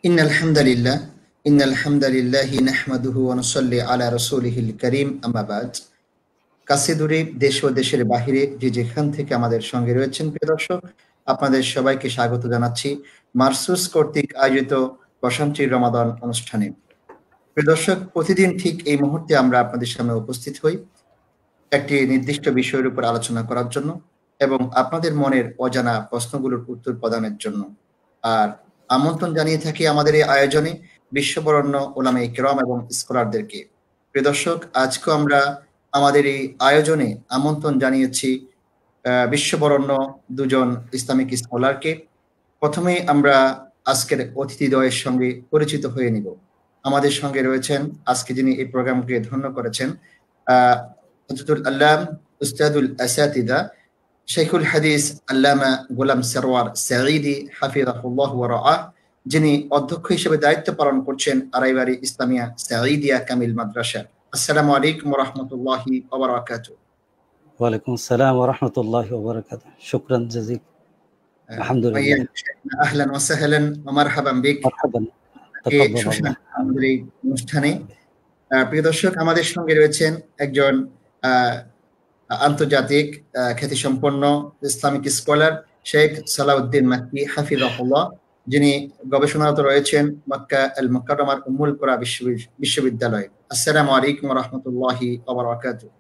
إن الحمد لله إن الحمد لله نحمده ونصلي على رسوله الكريم أما بعد কাছে দূরে দেশ ও দেশের বাহিরে যে যেখান থেকে আমাদের সঙ্গে রয়েছেন প্রিয় দর্শক আপনাদের সবাইকে স্বাগত জানাচ্ছি মারসুস কর্তৃক আয়োজিত প্রশান্তির রমাদান অনুষ্ঠানে। প্রিয় দর্শক, প্রতিদিন ঠিক এই মুহূর্তে আমরা আপনাদের সামনে উপস্থিত হই একটি নির্দিষ্ট বিষয়ের উপর আলোচনা করার জন্য এবং আপনাদের মনের অজানা প্রশ্নগুলোর উত্তর প্রদানের জন্য। আর আমন্ত্রণ জানিয়ে থাকি আমাদের এই আয়োজনে বিশ্ববরেণ্য ওলামায়ে কেরাম এবং স্কলারদেরকে। প্রিয় দর্শক, আজকে আমরা আমাদের এই আয়োজনে আমন্ত্রণ জানিয়েছি বিশ্ববরেণ্য দুজন ইসলামিক স্কলারকে। প্রথমেই আমরা আজকের অতিথিদ্বয়ের সঙ্গে পরিচিত হয়ে নিব। আমাদের সঙ্গে রয়েছেন আজকে যিনি এই প্রোগ্রামকে ধন্য করেছেন হযরতুল আল্লাম উস্তাদুল আসাতিদা শেখুল হাদিস আল্লামা গোলাম সরওয়ার সাঈদী হাফিজাহুল্লাহ ওয়া রাআহ, যিনি অধ্যক্ষ হিসেবে দায়িত্ব পালন করছেন আড়াইবাড়ি ইসলামিয়া সাঈদিয়া কামিল মাদ্রাসা। আসসালামু আলাইকুম ওয়া রাহমাতুল্লাহি ওয়া বারাকাতুহু। ওয়ালাইকুম আসসালাম ওয়া রাহমাতুল্লাহি ওয়া বারাকাতুহু। শুকরান জাযীল। আলহামদুলিল্লাহ। আহলান ওয়া সাহলান ওয়া মারহাবান বিক। মারহাবান। তাকাব্বালাল্লাহ। আমাদের এই অনুষ্ঠানে প্রিয় দর্শক, আমাদের সঙ্গে রয়েছেন একজন আন্তর্জাতিক খ্যাতিসম্পন্ন ইসলামিক স্কলার শেখ সালাউদ্দিন মাক্কি হাফিজাহুল্লাহ, যিনি গবেষণারত রয়েছেন মক্কা আল মুকাররমার উম্মুল কুরা বিশ্ববিদ্যালয়ে। আসসালামু আলাইকুম ওয়া রাহমাতুল্লাহি ওয়া বারাকাতুহু।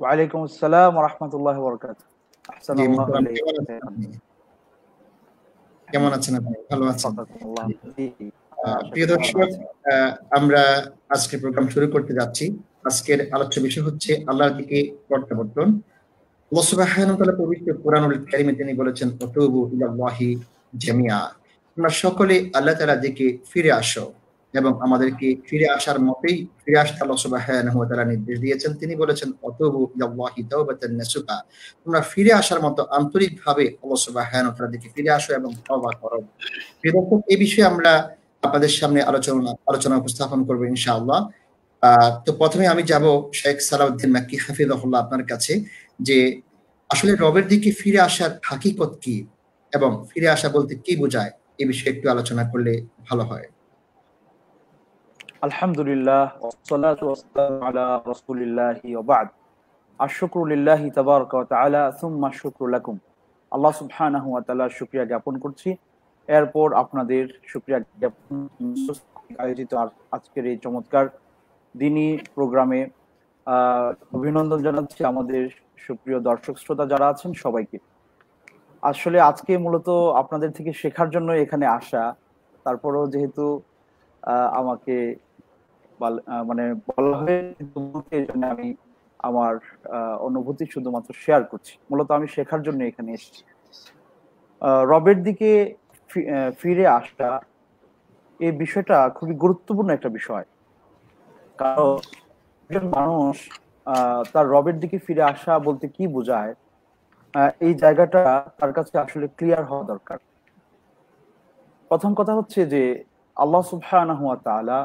ওয়া আলাইকুম আসসালাম ওয়া রাহমাতুল্লাহি ওয়া বারাকাতুহু। আহসানাল্লাহু আলাইকুম। কেমন আছেন আপনি? ভালো আছেন? প্রিয় দর্শক, আমরা আজকের প্রোগ্রাম শুরু করতে যাচ্ছি। আজকের আলোচ্য বিষয় হচ্ছে আল্লাহর দিকে প্রত্যাবর্তন। আল্লাহ সুবহানাহু ওয়া তাআলা পবিত্র কোরআনুল কারীমে তিনি বলেছেন ওয়াতুবু ইলাল্লাহি জামিআ, তোমরা সকলে আল্লাহ তাআলার দিকে ফিরে আসো। এবং আমাদেরকে ফিরে আসার মতোই ফিরে আসতে আল্লাহ সুবহানাহু ওয়া তাআলা নির্দেশ দিয়েছেন। তিনি বলেছেন ওয়াতুবু ইলাল্লাহি তাওবাতান নাসুহা, তোমরা ফিরে আসার মতো আন্তরিকভাবে আল্লাহ সুবহানাহু ওয়া তাআলার দিকে ফিরে আসো এবং তওবা করো। প্রিয় দর্শক, এই বিষয়ে আমরা আপনাদের সামনে আলোচনা উপস্থাপন করব ইনশাআল্লাহ। তো প্রথমে আমি যাব শেখ সালাউদ্দিন মাক্কি হাফিজাহুল্লাহ আপনার কাছে, যে আসলে রবের দিকে ফিরে আসার হাকিকত কি এবং ফিরে আসা বলতে কি বোঝায়, এই বিষয়ে একটু আলোচনা করলে ভালো হয়। আলহামদুলিল্লাহ ওয়াসসালাতু ওয়াসসালামু আলা রাসূলিল্লাহি ওয়া বা'দ। আশ-শুকরু লিল্লাহি তাবারাকা ওয়া তাআলা সুম্মা আশ-শুকরু লাকুম। আল্লাহ সুবহানাহু ওয়া তাআলার শুকরিয়া জ্ঞাপন করছি। এরপর আপনাদের শুকরিয়া জ্ঞাপন আয়োজিত আজকের এই চমৎকার দিনী প্রোগ্রামে অভিনন্দন জানাচ্ছি আমাদের সুপ্রিয় দর্শক শ্রোতা যারা আছেন সবাইকে। আসলে আজকে মূলত আপনাদের থেকে শেখার জন্য এখানে আসা, তারপরেও যেহেতু আমাকে মানে বলা হয়েছে, আমি আমার অনুভূতি শুধুমাত্র শেয়ার করছি। মূলত আমি শেখার জন্য এখানে এসেছি। রবের দিকে ফিরে আসা এই বিষয়টা খুবই গুরুত্বপূর্ণ একটা বিষয়, কারণ একজন মানুষ তার রবের দিকে ফিরে আসা বলতে কি বোঝায়, এই জায়গাটা তার কাছে আসলে ক্লিয়ার হওয়া দরকার। প্রথম কথা হচ্ছে যে আল্লাহ সুবহানাহু ওয়া তাআলা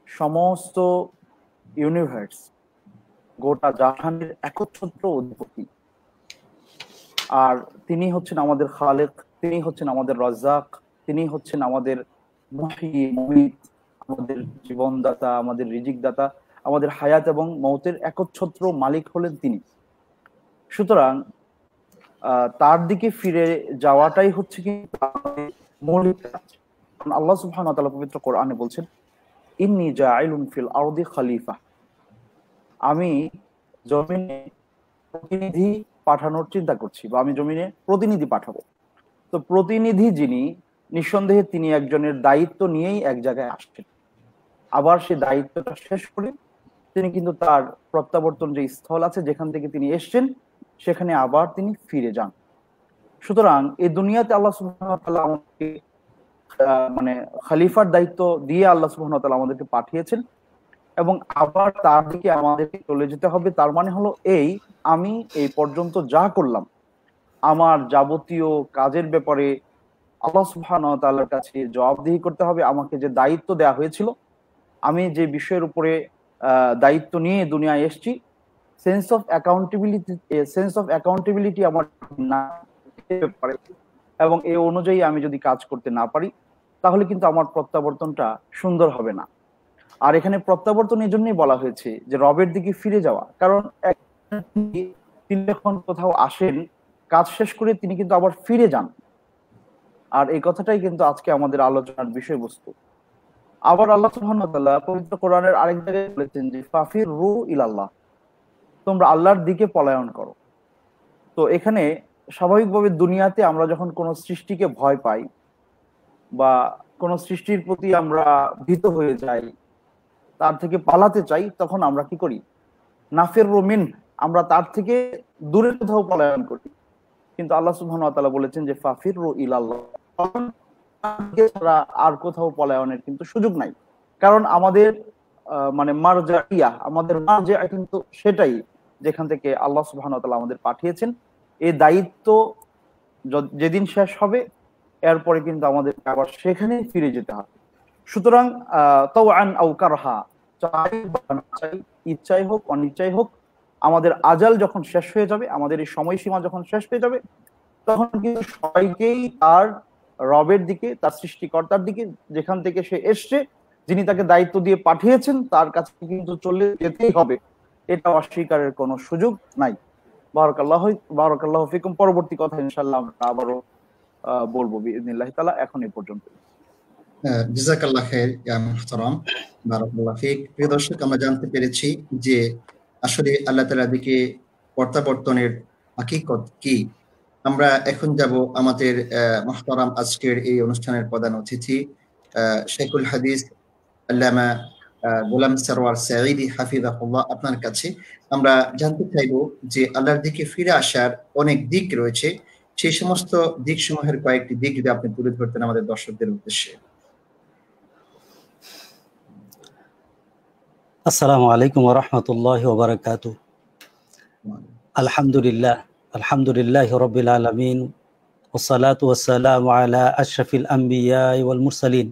সমস্ত ইউনিভার্স, গোটা জাহানের একচ্ছত্র অধিপতি, আর তিনি হচ্ছেন আমাদের খালেক, তিনি হচ্ছেন আমাদের রাজ্জাক, তিনি হচ্ছেন আমাদের মুহয়ি মুমীত, আমাদের জীবনদাতা, আমাদের রিজিকদাতা, আমাদের হায়াত এবং মওতের একচ্ছত্র মালিক হলেন তিনি। সুতরাং তার দিকে ফিরে যাওয়াটাই হচ্ছে কি মৌলিক কাজ। আল্লাহ সুবহানাহু ওয়া তাআলা পবিত্র কোরআনে বলছেন ইন্নী জাইলুন ফিল আরদি খলিফা, আমি জমিনে প্রতিনিধি পাঠানোর চিন্তা করছি, বা আমি জমিনে প্রতিনিধি পাঠাবো। তো প্রতিনিধি যিনি, নিঃসন্দেহে তিনি একজনের দায়িত্ব নিয়েই এক জায়গায় আসছেন, আবার সে দায়িত্বটা শেষ করে তিনি কিন্তু তার প্রত্যাবর্তন যে স্থল আছে যেখান থেকে তিনি এসছেন সেখানে আবার তিনি ফিরে যান। সুতরাং এই দুনিয়াতে আল্লাহ সুবহানাহু ওয়া তাআলা আমাদেরকে মানে খলিফার দায়িত্ব দিয়ে আল্লাহ সুবহানাহু ওয়া তাআলা আমাদেরকে পাঠিয়েছেন এবং আবার তার দিকে আমাদেরকে চলে যেতে হবে। তার মানে হলো এই, আমি এই পর্যন্ত যা করলাম আমার যাবতীয় কাজের ব্যাপারে আল্লাহ সুবহানাহু ওয়া তাআলার কাছে জবাবদিহি করতে হবে। আমাকে যে দায়িত্ব দেওয়া হয়েছিল, আমি যে বিষয়ের উপরে দায়িত্ব নিয়ে দুনিয়ায় এসেছি, সেন্স অফ অ্যাকাউন্টেবিলিটি আমার না ব্যাপারে এবং এই অনুযায়ী আমি যদি কাজ করতে না পারি, তাহলে কিন্তু আমার প্রত্যাবর্তনটা সুন্দর হবে না। আর এখানে প্রত্যাবর্তন এই জন্যই বলা হয়েছে যে রবের দিকে ফিরে যাওয়া, কারণ তিনি যখন কোথাও আসেন কাজ শেষ করে তিনি কিন্তু আবার ফিরে যান। আর এই কথাটাই কিন্তু আজকে আমাদের আলোচনার বিষয়বস্তু। আবার আল্লাহ সুবহানাহু ওয়া তাআলা পবিত্র কোরআনের আরেক জায়গায় বলেছেন যে ফাফিরু ইলাল্লাহ, তোমরা আল্লাহর দিকে পলায়ন করো। তো এখানে স্বাভাবিকভাবে দুনিয়াতে আমরা যখন কোনো সৃষ্টিকে ভয় পাই বা কোনো সৃষ্টির প্রতি আমরা ভীত হয়ে যাই, তার থেকে পালাতে চাই, তখন আমরা কি করি? নাফিরু মিন, আমরা তার থেকে দূরে কোথাও পলায়ন করি। কিন্তু আল্লাহ সুবহানাহু ওয়া তাআলা বলেছেন যে ফাফিরু ইলাল্লাহ, ছাড়া আর কোথাও পলায়নের কিন্তু সুযোগ নাই। কারণ আমাদের মানে মারজাইয়া, আমাদের মারজিআ কিন্তু সেটাই, যেখান থেকে আল্লাহ সুবহানাহু ওয়া তাআলা আমাদের পাঠিয়েছেন। এই দায়িত্ব যেদিন শেষ হবে, এরপরে কিন্তু আমাদের আবার সেখানেই ফিরে যেতে হবে। সুতরাং তাওআন আও কারহা, চাই বা না চাই, ইচ্ছাই হোক অনিচ্ছাই হোক, আমাদের আজাল যখন শেষ হয়ে যাবে, আমাদের এই সময়সীমা যখন শেষ হয়ে যাবে, তখন কিন্তু সবাইকেই তার রবের দিকে, তার সৃষ্টিকর্তার দিকে, যেখান থেকে সে এসছে, যিনি তাকে দায়িত্ব দিয়ে পাঠিয়েছেন, তার কাছে কিন্তু চলে যেতেই হবে। এটা অস্বীকারের কোনো সুযোগ নাই। বারাকাল্লাহু ফিকুম। পরবর্তী কথা ইনশাআল্লাহ আমরা আবারও বলবো বিইذنিল্লাহ তাআলা। এখন এই পর্যন্ত। জাযাকাল্লাহ খাইর ইয়া মুহতারাম, বারাকাল্লাহু ফিক। প্রিয় দর্শক, আমরা জানতে পেরেছি যে আসলে আল্লাহ তাআলার দিকে প্রত্যাবর্তনের হাকিকত কি। আমরা এখন যাব আমাদের মুহতারাম আজকের এই অনুষ্ঠানের প্রধান অতিথি শেখুল হাদিস আল্লামা গোলাম সরওয়ার সাঈদী হাফিজাহুল্লাহ, আপনার কাছে। আমরা জানতে চাইব যে আল্লাহর দিকে ফিরে আসার অনেক দিক রয়েছে, সেই সমস্ত দিক সমূহের কয়েকটি দিক যদি আপনি তুলে ধরতেন আমাদের দর্শকদের উদ্দেশ্যে। আসসালামু আলাইকুম ওয়া রাহমাতুল্লাহি ওয়া বারাকাতুহু। আলহামদুলিল্লাহি রাব্বিল আলামিন, ওয়াসসালাতু ওয়াসসালামু আলা আশরাফিল আমবিয়া ওয়াল মুরসালিন,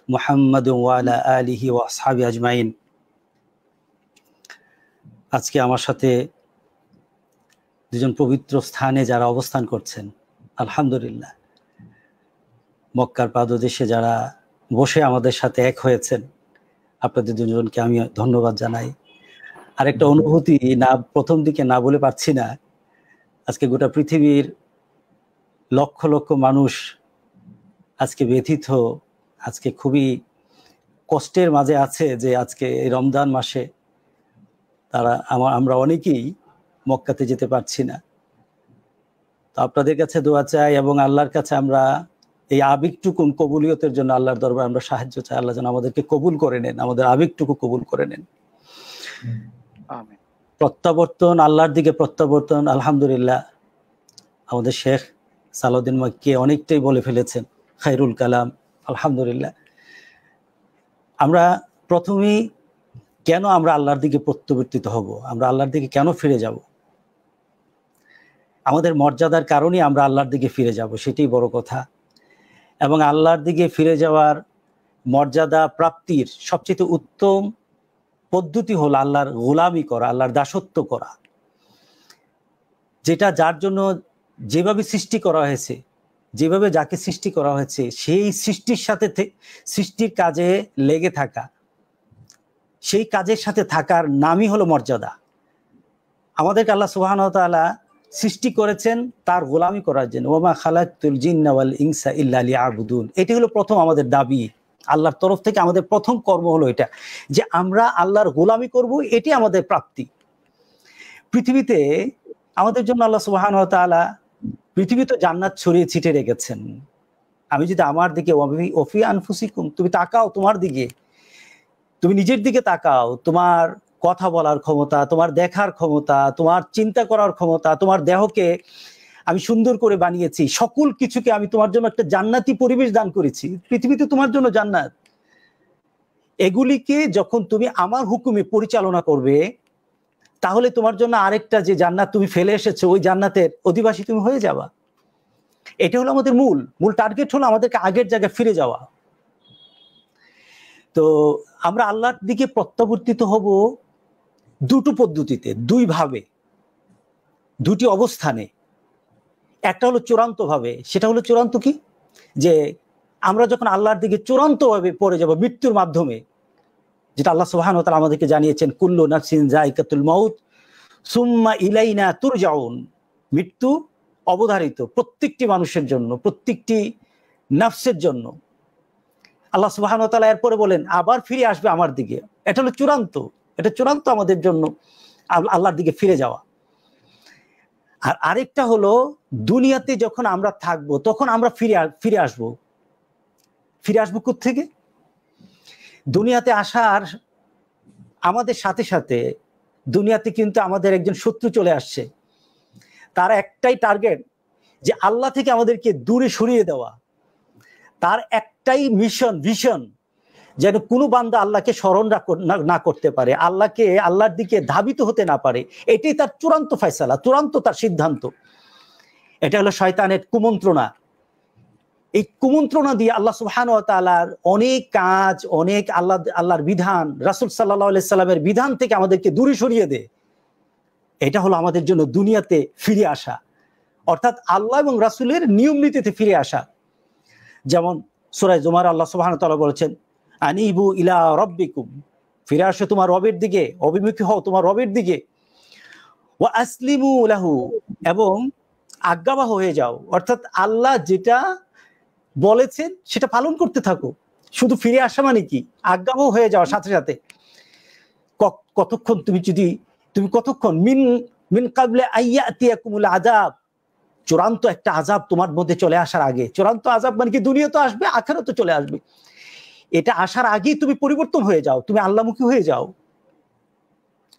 মুহাম্মাদুন ওয়া আলা আলিহি ওয়া আসহাবিহি আজমাইন। আজকে আমার সাথে দুজন পবিত্র স্থানে যারা অবস্থান করছেন, আলহামদুলিল্লাহ, মক্কার পাদদেশে যারা বসে আমাদের সাথে এক হয়েছেন, আপনাদের দুজনকে আমি ধন্যবাদ জানাই। আরেকটা অনুভূতি না প্রথম দিকে না বলে পারছি না, আজকে গোটা পৃথিবীর লক্ষ লক্ষ মানুষ আজকে ব্যথিত, আজকে খুবই কষ্টের মাঝে আছে যে আজকে এই রমজান মাসে আমরা অনেকেই মক্কাতে যেতে পারছি না। তো আপনাদের কাছে দোয়া চাই এবং আল্লাহর কাছে আমরা এই আবেগটুকু কবুলিয়তের জন্য আল্লাহর দরবারে আমরা সাহায্য চাই। আল্লাহ যেন আমাদেরকে কবুল করে নেন, আমাদের আবেগটুকু কবুল করে নেন। আমিন। প্রত্যাবর্তন, আল্লাহর দিকে প্রত্যাবর্তন, আলহামদুলিল্লাহ আমাদের শেখ সালাউদ্দিন মক্কি অনেকটাই বলে ফেলেছেন, খায়রুল কালাম। আলহামদুলিল্লাহ, আমরা প্রথমেই কেন আমরা আল্লাহর দিকে প্রত্যাবর্তিত হব, আমরা আল্লাহর দিকে কেন ফিরে যাব? আমাদের মর্যাদার কারণেই আমরা আল্লাহর দিকে ফিরে যাব, সেটাই বড় কথা। এবং আল্লাহর দিকে ফিরে যাওয়ার মর্যাদা প্রাপ্তির সবচেয়ে উত্তম পদ্ধতি হলো আল্লাহর গোলামি করা, আল্লাহর দাসত্ব করা, যেটা যার জন্য যেভাবে সৃষ্টি করা হয়েছে, যেভাবে যাকে সৃষ্টি করা হয়েছে সেই সৃষ্টির সাথে সৃষ্টির কাজে লেগে থাকা, সেই কাজের সাথে থাকার নামই হলো মর্যাদা। আমাদেরকে আল্লাহ সুবহানাহু ওয়া তাআলা সৃষ্টি করেছেন তার গোলামি করার জন্য। ওয়া মা খালাকতুল জিন্না ওয়াল ইনসা ইল্লা লিয়াবুদুন, এটি হলো প্রথম আমাদের দাবি। আল্লাহর তরফ থেকে আমাদের প্রথম কর্ম হলো এটা, যে আমরা আল্লাহর গোলামি করব, এটি আমাদের প্রাপ্তি। পৃথিবীতে আমাদের জন্য আল্লাহ সুবহানাহু ওয়া তাআলা পৃথিবীতে জান্নাত ছড়িয়ে ছিটিয়ে রেখেছেন। আমি যদি আমার দিকে ওফি আনফুসিকুম, তুমি তাকাও তোমার দিকে, তুমি নিজের দিকে তাকাও, তোমার কথা বলার ক্ষমতা, তোমার দেখার ক্ষমতা, তোমার চিন্তা করার ক্ষমতা, তোমার দেহকে আমি সুন্দর করে বানিয়েছি, সকল কিছুকে আমি তোমার জন্য একটা জান্নাতি পরিবেশ দান করেছি। পৃথিবীতে তোমার জন্য জান্নাত, এগুলিকে যখন তুমি আমার হুকুমে পরিচালনা করবে, তাহলে তোমার জন্য আরেকটা যে জান্নাত তুমি ফেলে এসেছো, ওই জান্নাতের অধিবাসী তুমি হয়ে যাবা। এটা হলো আমাদের মূল টার্গেট, হলো আমাদেরকে আগের জায়গায় ফিরে যাওয়া। তো আমরা আল্লাহর দিকে প্রত্যাবর্তিত হব দুটো পদ্ধতিতে, দুই ভাবে, দুটি অবস্থানে। একটা হলো চূড়ান্ত ভাবে, সেটা হলো চূড়ান্ত কি, যে আমরা যখন আল্লাহর দিকে চূড়ান্ত ভাবে পড়ে যাব মৃত্যুর মাধ্যমে, যেটা আল্লাহ সুবহানাহু ওয়া তাআলা আমাদেরকে জানিয়েছেন, কুল্লু নাফসিন যায়কাতুল মাউত সুম্মা ইলাইনা তুরজাউন। মৃত্যু অবধারিত প্রত্যেকটি মানুষের জন্য, প্রত্যেকটি নফসের জন্য। আল্লাহ সুবহানাহু ওয়া তাআলা এরপরে বলেন আবার ফিরে আসবে আমার দিকে। এটা হলো চূড়ান্ত, এটা চূড়ান্ত আমাদের জন্য আল্লাহর দিকে ফিরে যাওয়া। আর আরেকটা হলো দুনিয়াতে যখন আমরা থাকবো তখন আমরা ফিরে আসবো। ফিরে আসবো কোত্থেকে? দুনিয়াতে আসার আমাদের সাথে সাথে দুনিয়াতে কিন্তু আমাদের একজন শত্রু চলে আসছে। তার একটাই টার্গেট, যে আল্লাহ থেকে আমাদেরকে দূরে সরিয়ে দেওয়া। তার একটাই মিশন, ভিশন, যেন কোনো বান্দা আল্লাহকে স্মরণ না করতে পারে, আল্লাহর দিকে ধাবিত হতে না পারে। এটাই তার চূড়ান্ত ফয়সালা, চূড়ান্ত তার সিদ্ধান্ত। এটা হলো শয়তানের কুমন্ত্রণা। এই কুমন্ত্রণা দিয়ে আল্লাহ সুবহানাহু ওয়া তাআলার অনেক কাজ, অনেক আল্লাহর বিধান, রাসূল সাল্লাল্লাহু আলাইহি সাল্লামের বিধান থেকে আমাদেরকে দূরে সরিয়ে দেয়। এটা হলো আমাদের জন্য দুনিয়াতে ফিরে আসা, অর্থাৎ আল্লাহ এবং রাসূলের নিয়ম নীতিতে ফিরে আসা। যেমন সূরা জুমার আল্লাহ সুবহানাহু ওয়া তাআলা বলেছেন, আনিবু ইলা রাব্বিকুম, ফিরে আসো তোমার রবের দিকে, অভিমুখী হও তোমার রবের দিকে। ওয়া আসলিমু লাহু, এবং আজ্ঞাবহ হয়ে যাও, অর্থাৎ আল্লাহ যেটা বলেছেন সেটা পালন করতে থাকো। শুধু ফিরে আসা মানে কি? আজ্ঞাবহ হয়ে যাওয়ার সাথে সাথে কতক্ষণ তুমি কতক্ষণ মিন কাবলে আইয়াতিয়াকুমুল আযাব, চূড়ান্ত একটা আযাব তোমার মধ্যে চলে আসার আগে। চূড়ান্ত আযাব মানে কি? দুনিয়া তো আসবে, আখিরাতও চলে আসবে। এটা আসার আগেই তুমি পরিবর্তন হয়ে যাও, তুমি আল্লাহমুখী হয়ে যাও।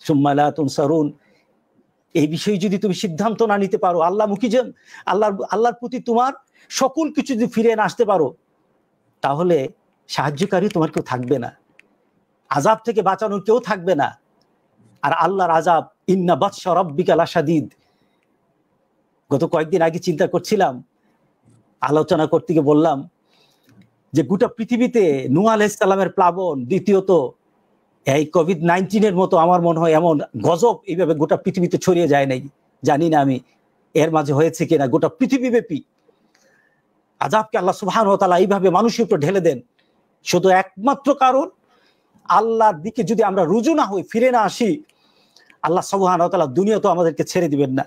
সুম্মা লা তুনসারুন, এই বিষয়ে যদি তুমি সিদ্ধান্ত না নিতে পারো, আল্লাহমুখী আল্লাহর প্রতি তোমার সকল কিছু যদি ফিরে না আসতে পারো, তাহলে সাহায্যকারী তোমার কেউ থাকবে না, আযাব থেকে বাঁচানোর কেউ থাকবে না। আর আল্লাহর আযাব, ইন্না বাতশা রাব্বিকা লাশাদীদ। গত কয়েকদিন আগে চিন্তা করছিলাম, আলোচনা করতে গিয়ে বললাম যে গোটা পৃথিবীতে নূহ আলাইহিস সালামের প্লাবন, দ্বিতীয়ত এই কোভিড-19 মতো আমার মনে হয় এমন গজব এইভাবে গোটা পৃথিবীতে ছড়িয়ে যায় নাই। জানি না আমি এর মাঝে হয়েছে কিনা। গোটা পৃথিবীব্যাপী আযাবকে আল্লাহ সুবহানাহু ওয়া তাআলা এইভাবে মানুষের উপর ঢেলে দেন, শুধু একমাত্র কারণ আল্লাহর দিকে যদি আমরা রুজু না হই, ফিরে না আসি, আল্লাহ সুবহানাহু ওয়া তাআলা দুনিয়া তো আমাদেরকে ছেড়ে দিবেন না।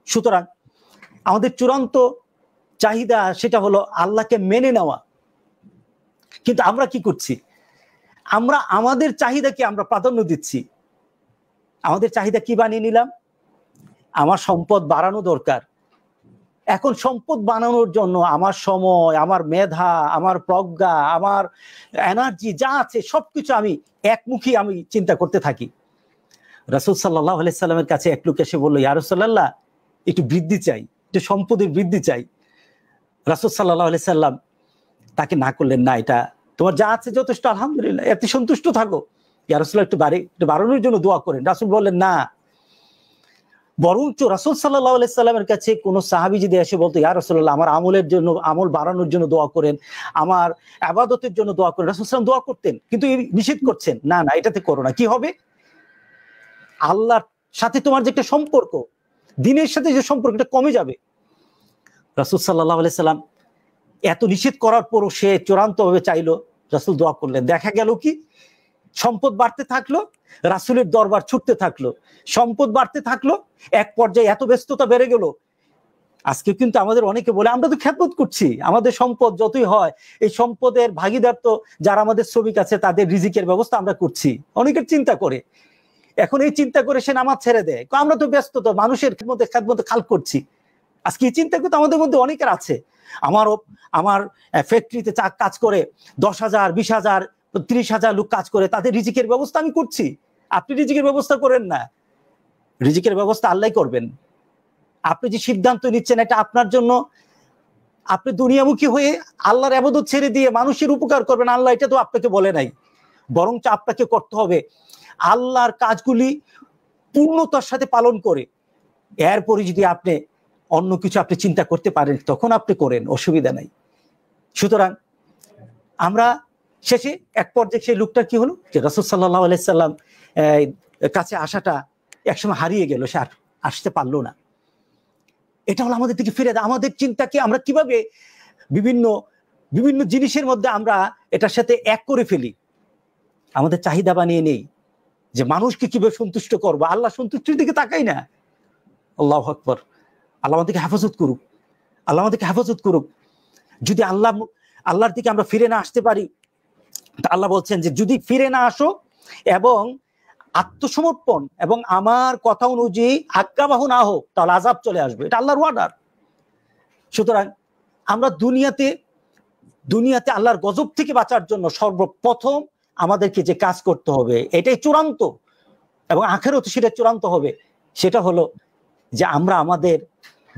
সুতরাং আমাদের চূড়ান্ত চাহিদা সেটা হলো আল্লাহকে মেনে নেওয়া। কিন্তু আমরা কি করছি? আমরা আমাদের চাহিদাকে আমরা প্রাধান্য দিচ্ছি। আমাদের চাহিদা কি বানিয়ে নিলাম? আমার সম্পদ বাড়ানো দরকার। এখন সম্পদ বানানোর জন্য আমার সময়, আমার মেধা, আমার প্রজ্ঞা, আমার এনার্জি যা আছে সবকিছু আমি একমুখী আমি চিন্তা করতে থাকি। রাসূল সাল্লাল্লাহু আলাইহি সাল্লামের কাছে এক লোক এসে বলল, ইয়া রাসূলুল্লাহ, একটু বৃদ্ধি চাই, একটু সম্পদের বৃদ্ধি চাই। রাসূল সাল্লাল্লাহু আলাইহি সাল্লাম তাকে না করলেন না, এটা তোমার যা আছে যথেষ্ট, আলহামদুলিল্লাহ, এতে সন্তুষ্ট থাকো। ইয়া রাসূলুল্লাহ, একটু বাড়ানোর জন্য দোয়া করেন। রাসূল বললেন না, বরঞ্চ রাসূল সাল্লাল্লাহু আলাইহি সাল্লামের কাছে কোন সাহাবী যদি এসে বলতো, ইয়া রাসূলুল্লাহ, আমার আমল বাড়ানোর জন্য দোয়া করেন, আমার ইবাদতের জন্য দোয়া করেন, রাসূল সাল্লাল্লাহু দোয়া করতেন। কিন্তু নিষেধ করছেন, না না, এটাতে করো না। কি হবে? আল্লাহর সাথে তোমার যে একটা সম্পর্ক, দ্বীনের সাথে যে সম্পর্ক, এটা কমে যাবে। রাসূল সাল্লাল্লাহু আলাইহি সাল্লাম এত নিষেধ করার পরও সে চূড়ান্তভাবে চাইলো, রাসূল দোয়া করলেন। দেখা গেল কি, সম্পদ বাড়তে থাকলো, রাসূলের দরবার ছুটতে থাকলো, সম্পদ বাড়তে থাকলো, এক পর্যায়ে এত ব্যস্ততা বেড়ে গেল। আজকে কিন্তু আমাদের অনেকে বলে, আমরা তো খেদমত করছি, আমাদের সম্পদ যতই হয়, এই সম্পদের ভাগিদার তো যারা আমাদের শ্রমিক আছে, তাদের রিজিকের ব্যবস্থা আমরা করছি। অনেকের চিন্তা করে, এখন এই চিন্তা করে সে নামাজ ছেড়ে দেয়, আমরা তো ব্যস্ত, তো মানুষের খেদমতে খাল করছি। আজকে এই চিন্তা কিন্তু আমাদের মধ্যে অনেকের আছে। আমার ফ্যাক্টরিতে কাজ করে 10,000, 20,000, 30,000 লোক কাজ করে, তাদের রিজিকের ব্যবস্থা আমি করছি। আপনি রিজিকের ব্যবস্থা করেন না, রিজিকের ব্যবস্থা আল্লাহই করবেন। আপনি যে সিদ্ধান্ত নিচ্ছেন এটা আপনার জন্য, আপনি দুনিয়ামুখী হয়ে আল্লাহর ইবাদত ছেড়ে দিয়ে মানুষের উপকার করবেন, আল্লাহ এটা তো আপনাকে বলে নাই। বরঞ্চ আপনাকে করতে হবে আল্লাহর কাজগুলি পূর্ণতার সাথে পালন করে। এরপরে যদি আপনি অন্য কিছু আপনি চিন্তা করতে পারেন, তখন আপনি করেন, অসুবিধা নাই। সুতরাং আমরা শেষে এক পর্যায়ে সেই লোকটা কি হলো, যে রাসূল সাল্লাল্লাহু আলাইহি সাল্লাম কাছে আসাটা একসময় হারিয়ে গেল, সে আসতে পারলো না। এটা হলো আমাদের দিকে ফিরে দেয়। আমাদের চিন্তাকে আমরা কিভাবে বিভিন্ন বিভিন্ন জিনিসের মধ্যে আমরা এটার সাথে এক করে ফেলি, আমাদের চাহিদা বানিয়ে নেই যে মানুষকে কিভাবে সন্তুষ্ট করবো, আল্লাহ সন্তুষ্টির দিকে তাকাই না। আল্লাহু আকবার। আল্লাহ আমাদেরকে হেফাজত করুক, আল্লাহ আমাদেরকে হেফাজত করুক। যদি আল্লাহর দিকে আমরা ফিরে না আসতে পারি, তা আল্লাহ বলছেন যে যদি ফিরে না আসো এবং আত্মসমর্পণ এবং আমার কথা অনুযায়ী আজ্ঞাবাহ না হোক, তাহলে আযাব চলে আসবে। এটা আল্লাহর ওয়ার্ডার। সুতরাং আমরা দুনিয়াতে আল্লাহর গজব থেকে বাঁচার জন্য সর্বপ্রথম আমাদেরকে যে কাজ করতে হবে, এটাই চূড়ান্ত, এবং আখিরাতে সেটা চূড়ান্ত হবে। সেটা হলো যে আমরা আমাদের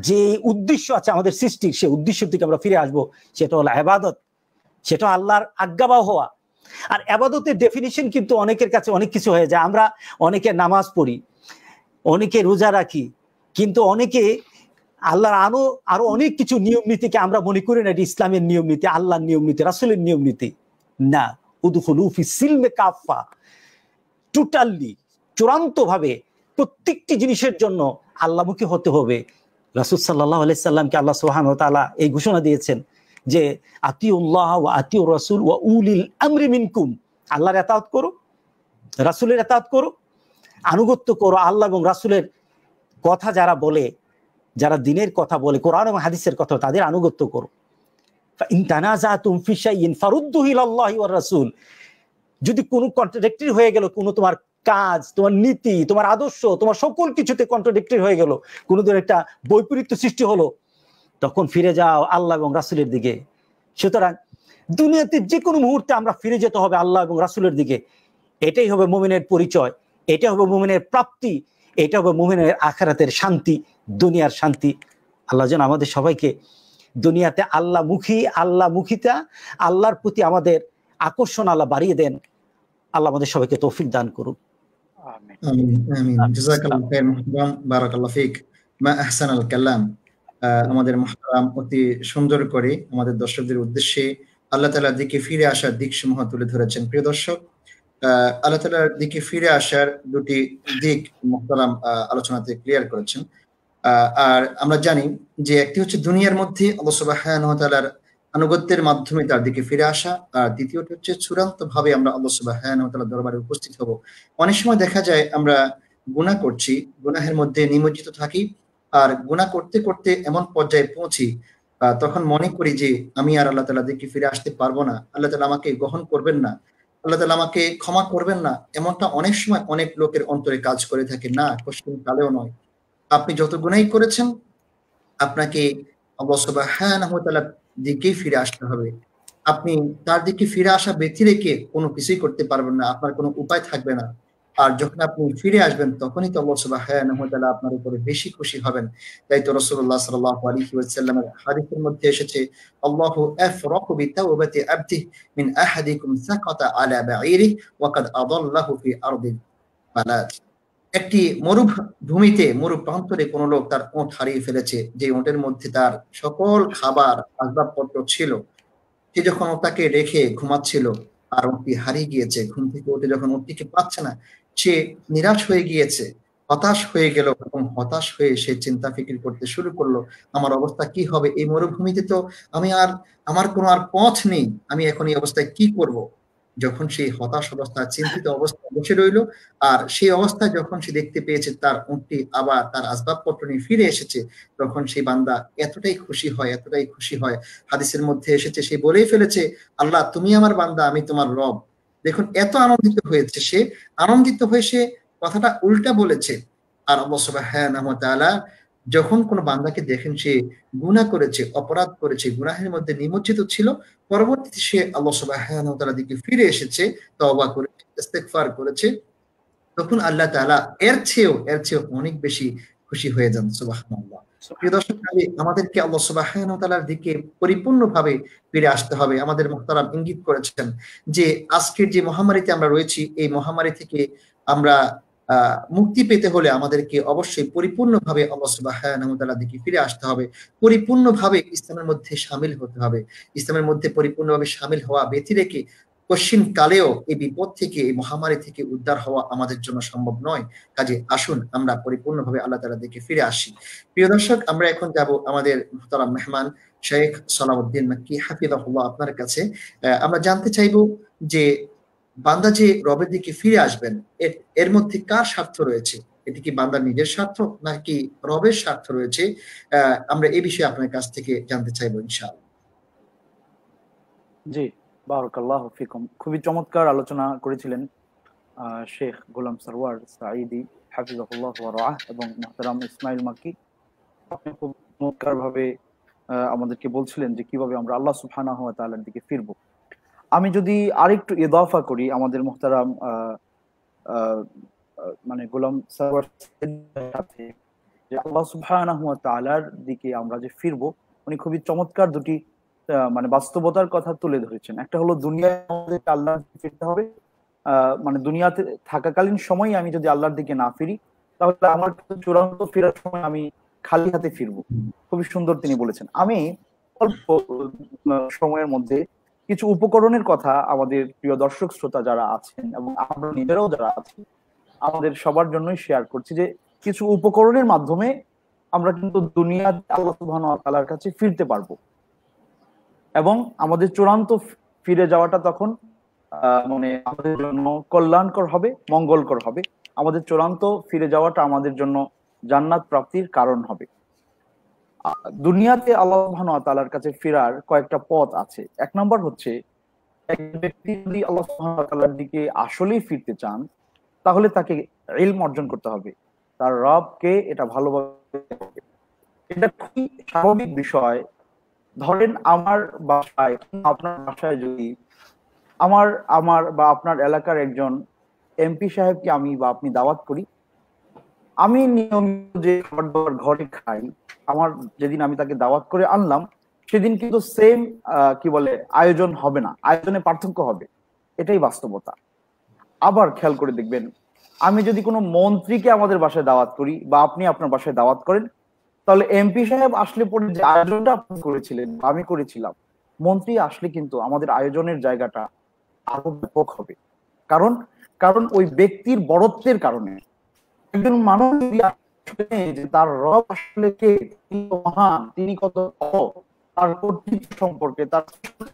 যে উদ্দেশ্য আছে আমাদের সৃষ্টির, সেই উদ্দেশ্যের দিকে আমরা ফিরে আসব। সেটা হলো ইবাদত, সেটা আল্লাহর আজ্ঞাবাহ হওয়া। আর ইবাদতের ডেফিনিশন কিন্তু অনেকের কাছে অনেক কিছু হয়ে যায়। আমরা অনেকে নামাজ পড়ি, অনেকে রোজা রাখি, কিন্তু অনেকে আল্লাহর আরো অনেক কিছু নিয়ম নীতিকে আমরা মনে করি না এটি ইসলামের নিয়ম নীতি, আল্লাহর নিয়ম নীতি, রাসূলের নিয়ম নীতি। না, উদখুলু ফিস সিলমে কাফা, টোটালি চূড়ান্ত ভাবে প্রত্যেকটি জিনিসের জন্য আল্লাহমুখী হতে হবে। রাসূল সাল্লাল্লাহু আলাইহি সাল্লামকে আল্লাহ সুবহানাহু ওয়া তাআলা এই ঘোষণা দিয়েছেন যে আতিউল্লাহ ওয়া আতিউর রাসূল ওয়া উলিল আমরি মিনকুম, আল্লাহর ইতাআত করো, রাসূলের ইতাআত করো, আনুগত্য করো। আল্লাহ এবং রাসূলের কথা যারা বলে, যারা দ্বীনের কথা বলে, কোরআন এবং হাদিসের কথা, তাদের আনুগত্য করো। ফাইন তানাযাতুম ফি শাইইন ফারুদ্দুহু ইলাল্লাহি ওয়ার রাসূল, যদি কোনো কন্ট্রাডিক্টরি হয়ে গেল, কোনো তোমার কাজ, তোমার নীতি, তোমার আদর্শ, তোমার সকল কিছুতে কন্ট্রাডিক্টরি হয়ে গেল, কোনো ধর একটা বৈপরীত্য সৃষ্টি হলো, তখন ফিরে যাও আল্লাহ এবং রাসূলের দিকে। সুতরাং দুনিয়াতে যে কোনো মুহূর্তে আমরা ফিরে যেতে হবে আল্লাহ এবং রাসূলের দিকে। এটাই হবে মুমিনের পরিচয়, এটা হবে মুমিনের প্রাপ্তি, এটা হবে মুমিনের আখিরাতের শান্তি, দুনিয়ার শান্তি। আল্লাহ যেন আমাদের সবাইকে দুনিয়াতে আল্লাহমুখিতা, আল্লাহর প্রতি আমাদের আকর্ষণ আল্লাহ বাড়িয়ে দেন। আল্লাহ আমাদের সবাইকে তৌফিক দান করুন। আমিন। আমিন আমিন। জাযাকাল্লাহু খাইর মুহতারাম, বারাকাল্লাহু ফিক, মা আহসানাল কালাম। আমাদের মুহতারাম অতি সুন্দর করে আমাদের দর্শকদের উদ্দেশ্যে আল্লাহ তাআলার দিকে ফিরে আসার দিকসমূহ তুলে ধরেছেন। প্রিয় দর্শক, আল্লাহ তাআলার দিকে ফিরে আসার দুটি দিক মুহতারাম আলোচনাতে ক্লিয়ার করেছেন। আর আমরা জানি যে একটি হচ্ছে দুনিয়ার মধ্যে আল্লাহ সুবহানাহু ওয়া তাআলার আনুগত্যের মাধ্যমে তার দিকে ফিরে আসা, আর দ্বিতীয়টি হচ্ছে চূড়ান্ত ভাবে আমরা আল্লাহ সুবহানাহু ওয়া তাআলার দরবারে উপস্থিত হব। অনেক সময় দেখা যায় আমরা গুনাহ করছি, গুনাহের মধ্যে নিমজ্জিত থাকি, আর গুনাহ করতে করতে এমন পর্যায়ে পৌঁছি তখন মনে করি যে আমি আর আল্লাহ তাআলার দিকে ফিরে আসতে পারবো না, আল্লাহ তাআলা আমাকে গ্রহণ করবেন না, আল্লাহ তাআলা আমাকে ক্ষমা করবেন না। এমনটা অনেক সময় অনেক লোকের অন্তরে কাজ করে থাকে। না, কোশ্চেন কালেও নয়। আপনি যত গুনাহই করেছেন, আপনাকে আল্লাহ সুবহানাহু ওয়া তাআলার দিকেই ফিরে আসতে হবে। আপনি তার দিকে ফিরে আসা ব্যতি রেখে কোনো কিছুই করতে পারবেন না, আপনার কোনো উপায় থাকবে না। আর যখন আপনি ফিরে আসবেন তখনই তো আল্লাহ সুবহানাহু ওয়া তাআলা আপনার উপরে বেশি খুশি হবেন। তাই তো রাসূলুল্লাহ সাল্লাল্লাহু আলাইহি ওয়াসাল্লামের হাদিসের মধ্যে এসেছে, আল্লাহু আফরাহু বিতাওবাতি আবদিহি মিন আহাদিকুম সাকাতা আলা বাঈরিহি ওয়া কাদ আদাল্লাহু ফি আরদিল বালাদ। একটি মরুভূমিতে, মরু প্রান্তরে কোনো লোক তার ওঁট হারিয়ে ফেলেছে, যে ওঁটের মধ্যে তার সকল খাবার আসবাবপত্র ছিল। সে যখন ওটাকে রেখে ঘুমাচ্ছিল আর ওটি হারিয়ে গিয়েছে, ঘুম থেকে উঠে যখন ওটিকে পাচ্ছে না, সে নিরাশ হয়ে গিয়েছে, হতাশ হয়ে গেল, এবং হতাশ হয়ে সে চিন্তা ফিকির করতে শুরু করলো, আমার অবস্থা কি হবে? এই মরুভূমিতে তো আমার কোনো আর পথ নেই, আমি এখন এই অবস্থায় কি করব? যখন সেই হতাশ অবস্থায়, চিন্তিত অবস্থায় বসে রইল, আর সেই অবস্থায় যখন সে দেখতে পেয়েছে তার উটটি আবার তার আসবাবপত্র নিয়ে ফিরে এসেছে, তখন সেই বান্দা এতটাই খুশি হয়, এতটাই খুশি হয়, হাদিসের মধ্যে এসেছে, সে বলেই ফেলেছে, আল্লাহ তুমি আমার বান্দা, আমি তোমার রব। দেখুন এত আনন্দিত হয়েছে সে, আনন্দিত হয়ে সে কথাটা উল্টা বলেছে। আর আল্লাহ সুবহানাহু ওয়া তাআলা যখন কোনো বান্দাকে দেখেন সে গুনাহ করেছে, অপরাধ করেছে, গুনাহের মধ্যে নিমজ্জিত ছিল, পরবর্তীতে সে আল্লাহ সুবহানাহু ওয়া তাআলার দিকে ফিরে এসেছে, তওবা করেছে, ইস্তেগফার করেছে, তখন আল্লাহ তাআলা এর চেয়েও অনেক বেশি খুশি হয়ে যান। সুবহানাল্লাহ। প্রিয় দর্শক, আমাদেরকে আল্লাহ সুবহানাহু ওয়া তাআলার দিকে পরিপূর্ণভাবে ফিরে আসতে হবে। আমাদের মুহতারাম ইঙ্গিত করেছেন যে আজকের যে মহামারীতে আমরা রয়েছি, এই মহামারী থেকে আমরা মুক্তি পেতে হলে আমাদেরকে অবশ্যই পরিপূর্ণভাবে আল্লাহ সুবহানাহু ওয়া তাআলার দিকে ফিরে আসতে হবে, পরিপূর্ণভাবে ইসলামের মধ্যে শামিল হতে হবে। ইসলামের মধ্যে পরিপূর্ণভাবে শামিল হওয়া ব্যতি রেখে কশ্চিন কালেও এই বিপদ থেকে, এই মহামারী থেকে উদ্ধার হওয়া আমাদের জন্য সম্ভব নয়। কাজে আসুন আমরা পরিপূর্ণভাবে আল্লাহ তাআলার দিকে ফিরে আসি। প্রিয় দর্শক, আমরা এখন যাব আমাদের মুহতারাম মেহমান শেখ সালাউদ্দিন মাক্কি হাফিজাহুল্লাহ আপনার কাছে। আমরা জানতে চাইবো যে বান্দা যে রবের দিকে ফিরে আসবেন, এর মধ্যে কার স্বার্থ রয়েছে? এটি কি বান্দার নিজের স্বার্থ নাকি রবের স্বার্থ রয়েছে? আমরা এই বিষয়ে আপনার কাছ থেকে জানতে চাইবো ইনশাআল্লাহ। জি, বারাকাল্লাহু ফিকুম। খুবই চমৎকার আলোচনা করেছিলেন শেখ গোলাম সরওয়ার সাঈদী হাফিজাহুল্লাহ ওয়া রাআহ এবং মুহতারাম ইসমাইল মাক্কি। আপনি খুব চমৎকার ভাবে আমাদেরকে বলছিলেন যে কিভাবে আমরা আল্লাহ সুবহানাহু ওয়া তাআলার দিকে ফিরব। আমি যদি আরেকটু ইদাফা করি আমাদের মুহতারাম মানে গোলাম সরওয়ার সাথে, যে আল্লাহ সুবহানাহু ওয়া তাআলার দিকে আমরা যে ফিরবো, উনি খুবই চমৎকার দুটি মানে বাস্তবতার কথা তুলে ধরেছেন। একটা হলো দুনিয়ায় আমাদের আল্লাহর দিকে ফিরতে হবে, মানে দুনিয়াতে থাকাকালীন সময় আমি যদি আল্লাহর দিকে না ফিরি তাহলে আমার চূড়ান্ত ফেরার সময় আমি খালি হাতে ফিরবো। খুবই সুন্দর তিনি বলেছেন। আমি অল্প সময়ের মধ্যে কিছু উপকরণের কথা আমাদের প্রিয় দর্শক শ্রোতা যারা আছেন এবং আমরা নিজেরাও যারা আছি আমাদের সবার জন্যই শেয়ার করছি, যে কিছু উপকরণের মাধ্যমে আমরা কিন্তু দুনিয়াতে আল্লাহ সুবহানাহু ওয়া তাআলার কাছে ফিরতে পারবো এবং আমাদের চূড়ান্ত ফিরে যাওয়াটা তখন মানে আমাদের জন্য কল্যাণকর হবে, মঙ্গলকর হবে। আমাদের চূড়ান্ত ফিরে যাওয়াটা আমাদের জন্য জান্নাত প্রাপ্তির কারণ হবে। দুনিয়াতে আল্লাহ সুবহানাহু ওয়া তাআলার কাছে ফেরার কয়েকটা পথ আছে। এক নম্বর হচ্ছে, একজন ব্যক্তি যদি আল্লাহ সুবহানাহু ওয়া তাআলার দিকে আসলেই ফিরতে চান তাহলে তাকে ইলম অর্জন করতে হবে, তার রবকে এটা ভালোভাবে। এটা খুবই স্বাভাবিক বিষয়। ধরেন আমার বাসায়, আপনার বাসায় যদি আমার আমার বা আপনার এলাকার একজন এমপি সাহেবকে আমি বা আপনি দাওয়াত করি, আমি নিয়মিত যে খাবার দাবার ঘরে খাই, আমার যেদিন আমি তাকে দাওয়াত করে আনলাম সেদিন কিন্তু সেম কি বলে আয়োজন হবে না, আয়োজনে পার্থক্য হবে। এটাই বাস্তবতা। আবার খেয়াল করে দেখবেন, আমি যদি কোনো মন্ত্রীকে আমাদের বাসায় দাওয়াত করি বা আপনি আপনার বাসায় দাওয়াত করেন, তাহলে এমপি সাহেব আসলে পরে যে আয়োজনটা আপনি করেছিলেন আমি করেছিলাম, মন্ত্রী আসলে কিন্তু আমাদের আয়োজনের জায়গাটা আরো ব্যাপক হবে। কারণ কারণ ওই ব্যক্তির বড়ত্বের কারণে। একজন মানুষ যে তার রব আসলে কে, তিনি মহান, তিনি কত তার কর্তৃত্ব সম্পর্কে, তার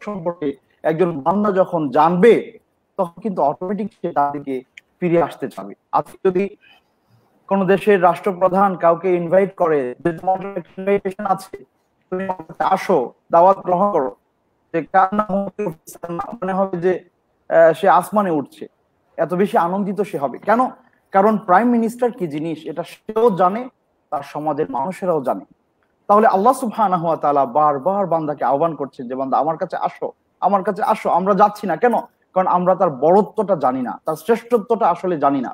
সম্পর্কে একজন বান্দা যখন জানবে তখন কিন্তু অটোমেটিক সে তাদেরকে ফিরে আসতে চাবে। আজকে যদি কোন দেশের রাষ্ট্রপ্রধান কাউকে ইনভাইট করে, ইনভাইটেশন আছে, তুমি আসো, দাওয়াত গ্রহণ করো, যে কার নাম মনে হবে যে সে আসমানে উঠছে, এত বেশি আনন্দিত সে হবে। কেন? কারণ প্রাইম মিনিস্টার কি জিনিস এটা সেও জানে, তার সমাজের মানুষেরাও জানে। তাহলে আল্লাহ সুবহানাহু ওয়া তাআলা বারবার বান্দাকে আহ্বান করছেন যে বান্দা আমার কাছে আসো, আমার কাছে আসো। আমরা যাচ্ছি না কেন? কারণ আমরা তার বড়ত্বটা জানি না, তার শ্রেষ্ঠত্বটা আসলে জানি না,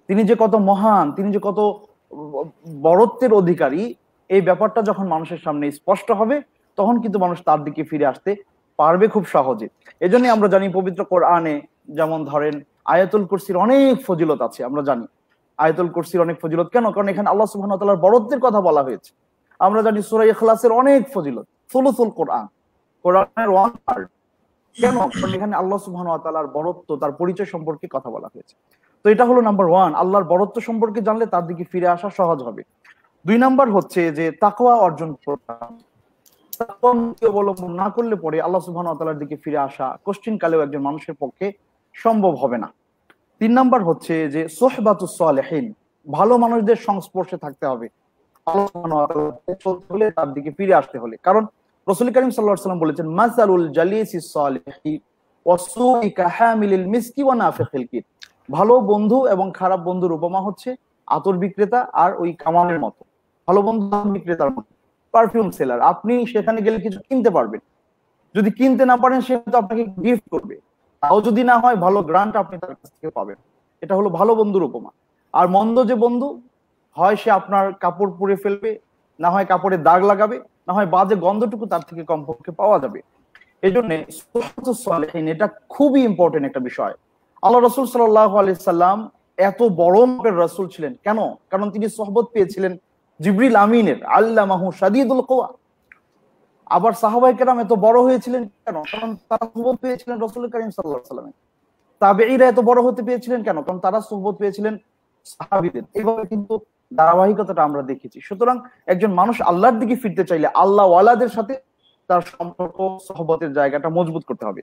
তিনি যে কত মহান, তিনি যে কত বড়ত্বের অধিকারী। এই ব্যাপারটা যখন মানুষের সামনে স্পষ্ট হবে তখন কিন্তু মানুষ তার দিকে ফিরে আসতে পারবে খুব সহজে। এজন্য আমরা জানি পবিত্র কোরআনে যেমন ধরেন আয়াতুল কুরসির অনেক ফজিলত আছে। আমরা জানি আয়াতুল কুরসির অনেক ফজিলত। কেন? কারণ এখানে আল্লাহ সুবহানাহু ওয়া তাআলার বড়ত্বের কথা বলা হয়েছে। আমরা জানি সূরা ইখলাসের অনেক ফজিলত, সুলুসুল কোরআন, কোরআনের 1/3। কেন? কারণ এখানে আল্লাহ সুবহানাহু ওয়া তাআলার বড়ত্ব, তার পরিচয় সম্পর্কে কথা বলা হয়েছে। তো এটা হলো নাম্বার 1, আল্লাহর বড়ত্ব সম্পর্কে জানলে তার দিকে ফিরে আসা সহজ হবে। 2 নাম্বার হচ্ছে যে তাকওয়া অর্জন করা। তাকওয়া অবলম্বন না করলে পরে আল্লাহ সুবহানাহু ওয়া তাআলার দিকে ফিরে আসা কোশ্চিন কালেও একজন মানুষের পক্ষে সম্ভব হবে না। 3 নাম্বার হচ্ছে যে সুহবাতুস সালেহিন, ভালো মানুষদের সংস্পর্শে থাকতে হবে আল্লাহ সুবহানাহু ওয়া তাআলার চলতে হলে, তার দিকে ফিরে আসতে হলে। কারণ রাসূল কারীম সাল্লাল্লাহু আলাইহি ওয়াসাল্লাম বলেছেন মাসালুল জালিসিস সালিহি ওয়াসুই কাহামিলিল মিসকি ওয়া নাফিখিল কির। ভালো বন্ধু এবং খারাপ বন্ধুর উপমা হচ্ছে আতর বিক্রেতা আর ওই কামানের মতো। ভালো বন্ধু বিক্রেতার মতো, পারফিউম সেলার। আপনি সেখানে গেলে কিছু কিনতে পারবেন, যদি কিনতে না পারেন সে তো আপনাকে গিফট করবে, তাও যদি না হয় ভালো গ্রান্ট আপনি তার কাছ থেকে পাবেন। এটা হলো ভালো বন্ধুর উপমা। আর মন্দ যে বন্ধু, হয় সে আপনার কাপড় পুড়ে ফেলবে, না হয় কাপড়ে দাগ লাগাবে, না হয় বাজে গন্ধটুকু তার থেকে কমপক্ষে পাওয়া যাবে। এই জন্য সুহবাতুস সালেহিন এটা খুবই ইম্পর্টেন্ট একটা বিষয়। আল্লাহ রাসূল সাল্লাল্লাহু আলাইহি সাল্লাম এত বড় মাপের রাসূল ছিলেন কেন? কারণ তিনি সোহবত পেয়েছিলেন জিবরিল আমিনের, আল্লামাহু শাদীদুল কুওয়া। আবার সাহাবায়ে কেরাম এত বড় হয়েছিলেন কেন? কারণ তারা সুহবত পেয়েছিলেন রাসূল করিম সাল্লাল্লাহু আলাইহি ওয়াসাল্লামের। তাবেঈরা এত বড় হতে পেরেছিলেন কেন? কারণ তারা সুহবত পেয়েছিলেন সাহাবীদের। এইভাবে কিন্তু ধারাবাহিকতাটা আমরা দেখেছি। সুতরাং একজন মানুষ আল্লাহর দিকে ফিরতে চাইলে আল্লাহ ওয়ালাদের সাথে তার সম্পর্ক, সহবতের জায়গাটা মজবুত করতে হবে।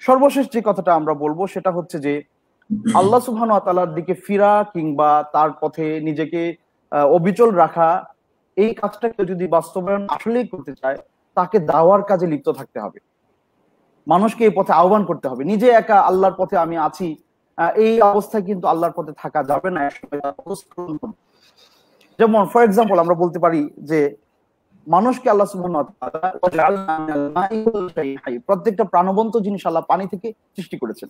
সর্বশেষ যে কথাটা আমরা বলবো সেটা হচ্ছে যে আল্লাহ সুবহানাহু ওয়া তাআলার দিকে ফিরা কিংবা তার পথে নিজেকে অবিচল রাখা, এই কাজটা কেউ যদি বাস্তবায়ন আসলেই করতে চায়, তাকে দাওয়ার কাজে লিপ্ত থাকতে হবে, মানুষকে এই পথে আহ্বান করতে হবে। নিজে একা আল্লাহর পথে আমি আছি, এই অবস্থায় কিন্তু আল্লাহর পথে থাকা যাবে না। যেমন ফর এক্সাম্পল আমরা বলতে পারি যে মানুষকে আল্লাহ সুবহানাহু ওয়া তাআলা প্রত্যেকটা প্রাণবন্ত জিনিস আল্লাহ পানি থেকে সৃষ্টি করেছেন।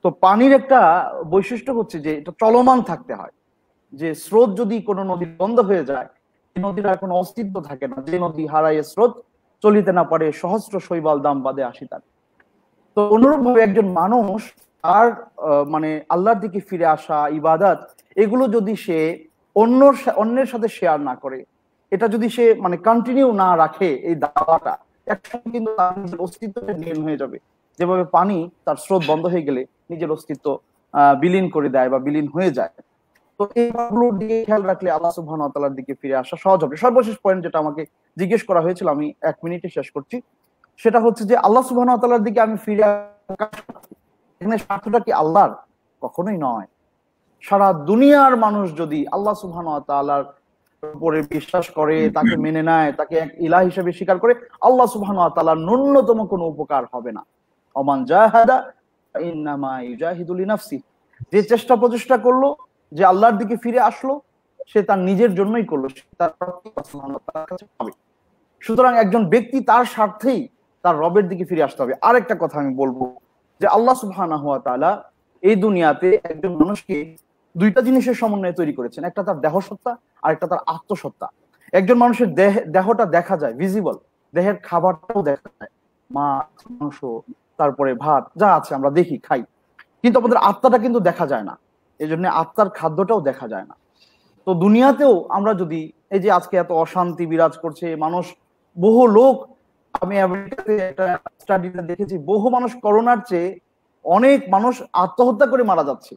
তো পানির একটা বৈশিষ্ট্য হচ্ছে যে এটা চলমান থাকতে হয়। যে স্রোত যদি কোনো নদী বন্ধ হয়ে যায়, এই নদীর আর কোনো অস্তিত্ব থাকে না। যে নদী হারায় স্রোত চলিতে না পারে, সহস্র শৈবাল দাম বাদে আসি তার। তো অনুরূপভাবে একজন মানুষ আর মানে আল্লাহর দিকে ফিরে আসা, ইবাদত, এগুলো যদি সে অন্যের সাথে শেয়ার না করে, এটা যদি সে মানে কন্টিনিউ না রাখে, এই দাওয়াটা একসময় কিন্তু তার নিজের অস্তিত্ব লীন হয়ে যাবে। যেভাবে পানি তার স্রোত বন্ধ হয়ে গেলে নিজের অস্তিত্ব বিলীন করে দেয় বা বিলীন হয়ে যায়। তো এইগুলো দিকে খেয়াল রাখলে আল্লাহ সুবহানাহু ওয়া তাআলার দিকে ফিরে আসা সহজ হবে। সর্বশেষ পয়েন্ট যেটা আমাকে জিজ্ঞেস করা হয়েছিল, আমি 1 মিনিটে শেষ করছি, সেটা হচ্ছে যে আল্লাহ সুবহানাহু ওয়া তাআলার দিকে আমি ফিরে এখানে স্বার্থটা কি আল্লাহর? কখনোই নয়। সারা দুনিয়ার মানুষ যদি আল্লাহ সুবহানাহু ওয়া তাআলার উপরে বিশ্বাস করে, তাকে মেনে নেয়, তাকে এক ইলাহ হিসেবে স্বীকার করে, আল্লাহ সুবহানাহু ওয়া তাআলার ন্যূনতম কোনো উপকার হবে না। ওমান জাহাদা ইন্নামা ইউজাহিদু লিনাফসি, যে চেষ্টা প্রচেষ্টা করলো, যে আল্লাহর দিকে ফিরে আসলো, সে তার নিজের জন্যই করলো, তার কাছে পাবে। সুতরাং একজন ব্যক্তি তার স্বার্থেই তার রবের দিকে ফিরে আসতে হবে। আরেকটা কথা আমি বলবো যে আল্লাহ সুবহানাহু ওয়া তাআলা এই দুনিয়াতে একজন মানুষকে দুইটা জিনিসের সমন্বয়ে তৈরি করেছেন, একটা তার দেহসত্তা আর একটা তার আত্মসত্তা। একজন মানুষের দেহটা দেখা যায়, ভিজিবল, দেহের খাবারটাও দেখা যায়, মাছ, মাংস, তারপরে ভাত, যা আছে আমরা দেখি, খাই, কিন্তু আমাদের আত্মাটা কিন্তু দেখা যায় না। এই জন্য আত্মার খাদ্যটাও দেখা যায় না। তো দুনিয়াতেও আমরা যদি, এই যে আজকে এত অশান্তি বিরাজ করছে, মানুষ, বহু লোক, আমি আমেরিকাতে একটা স্টাডিতে দেখেছি, বহু মানুষ করোনার চেয়ে অনেক মানুষ আত্মহত্যা করে মারা যাচ্ছে,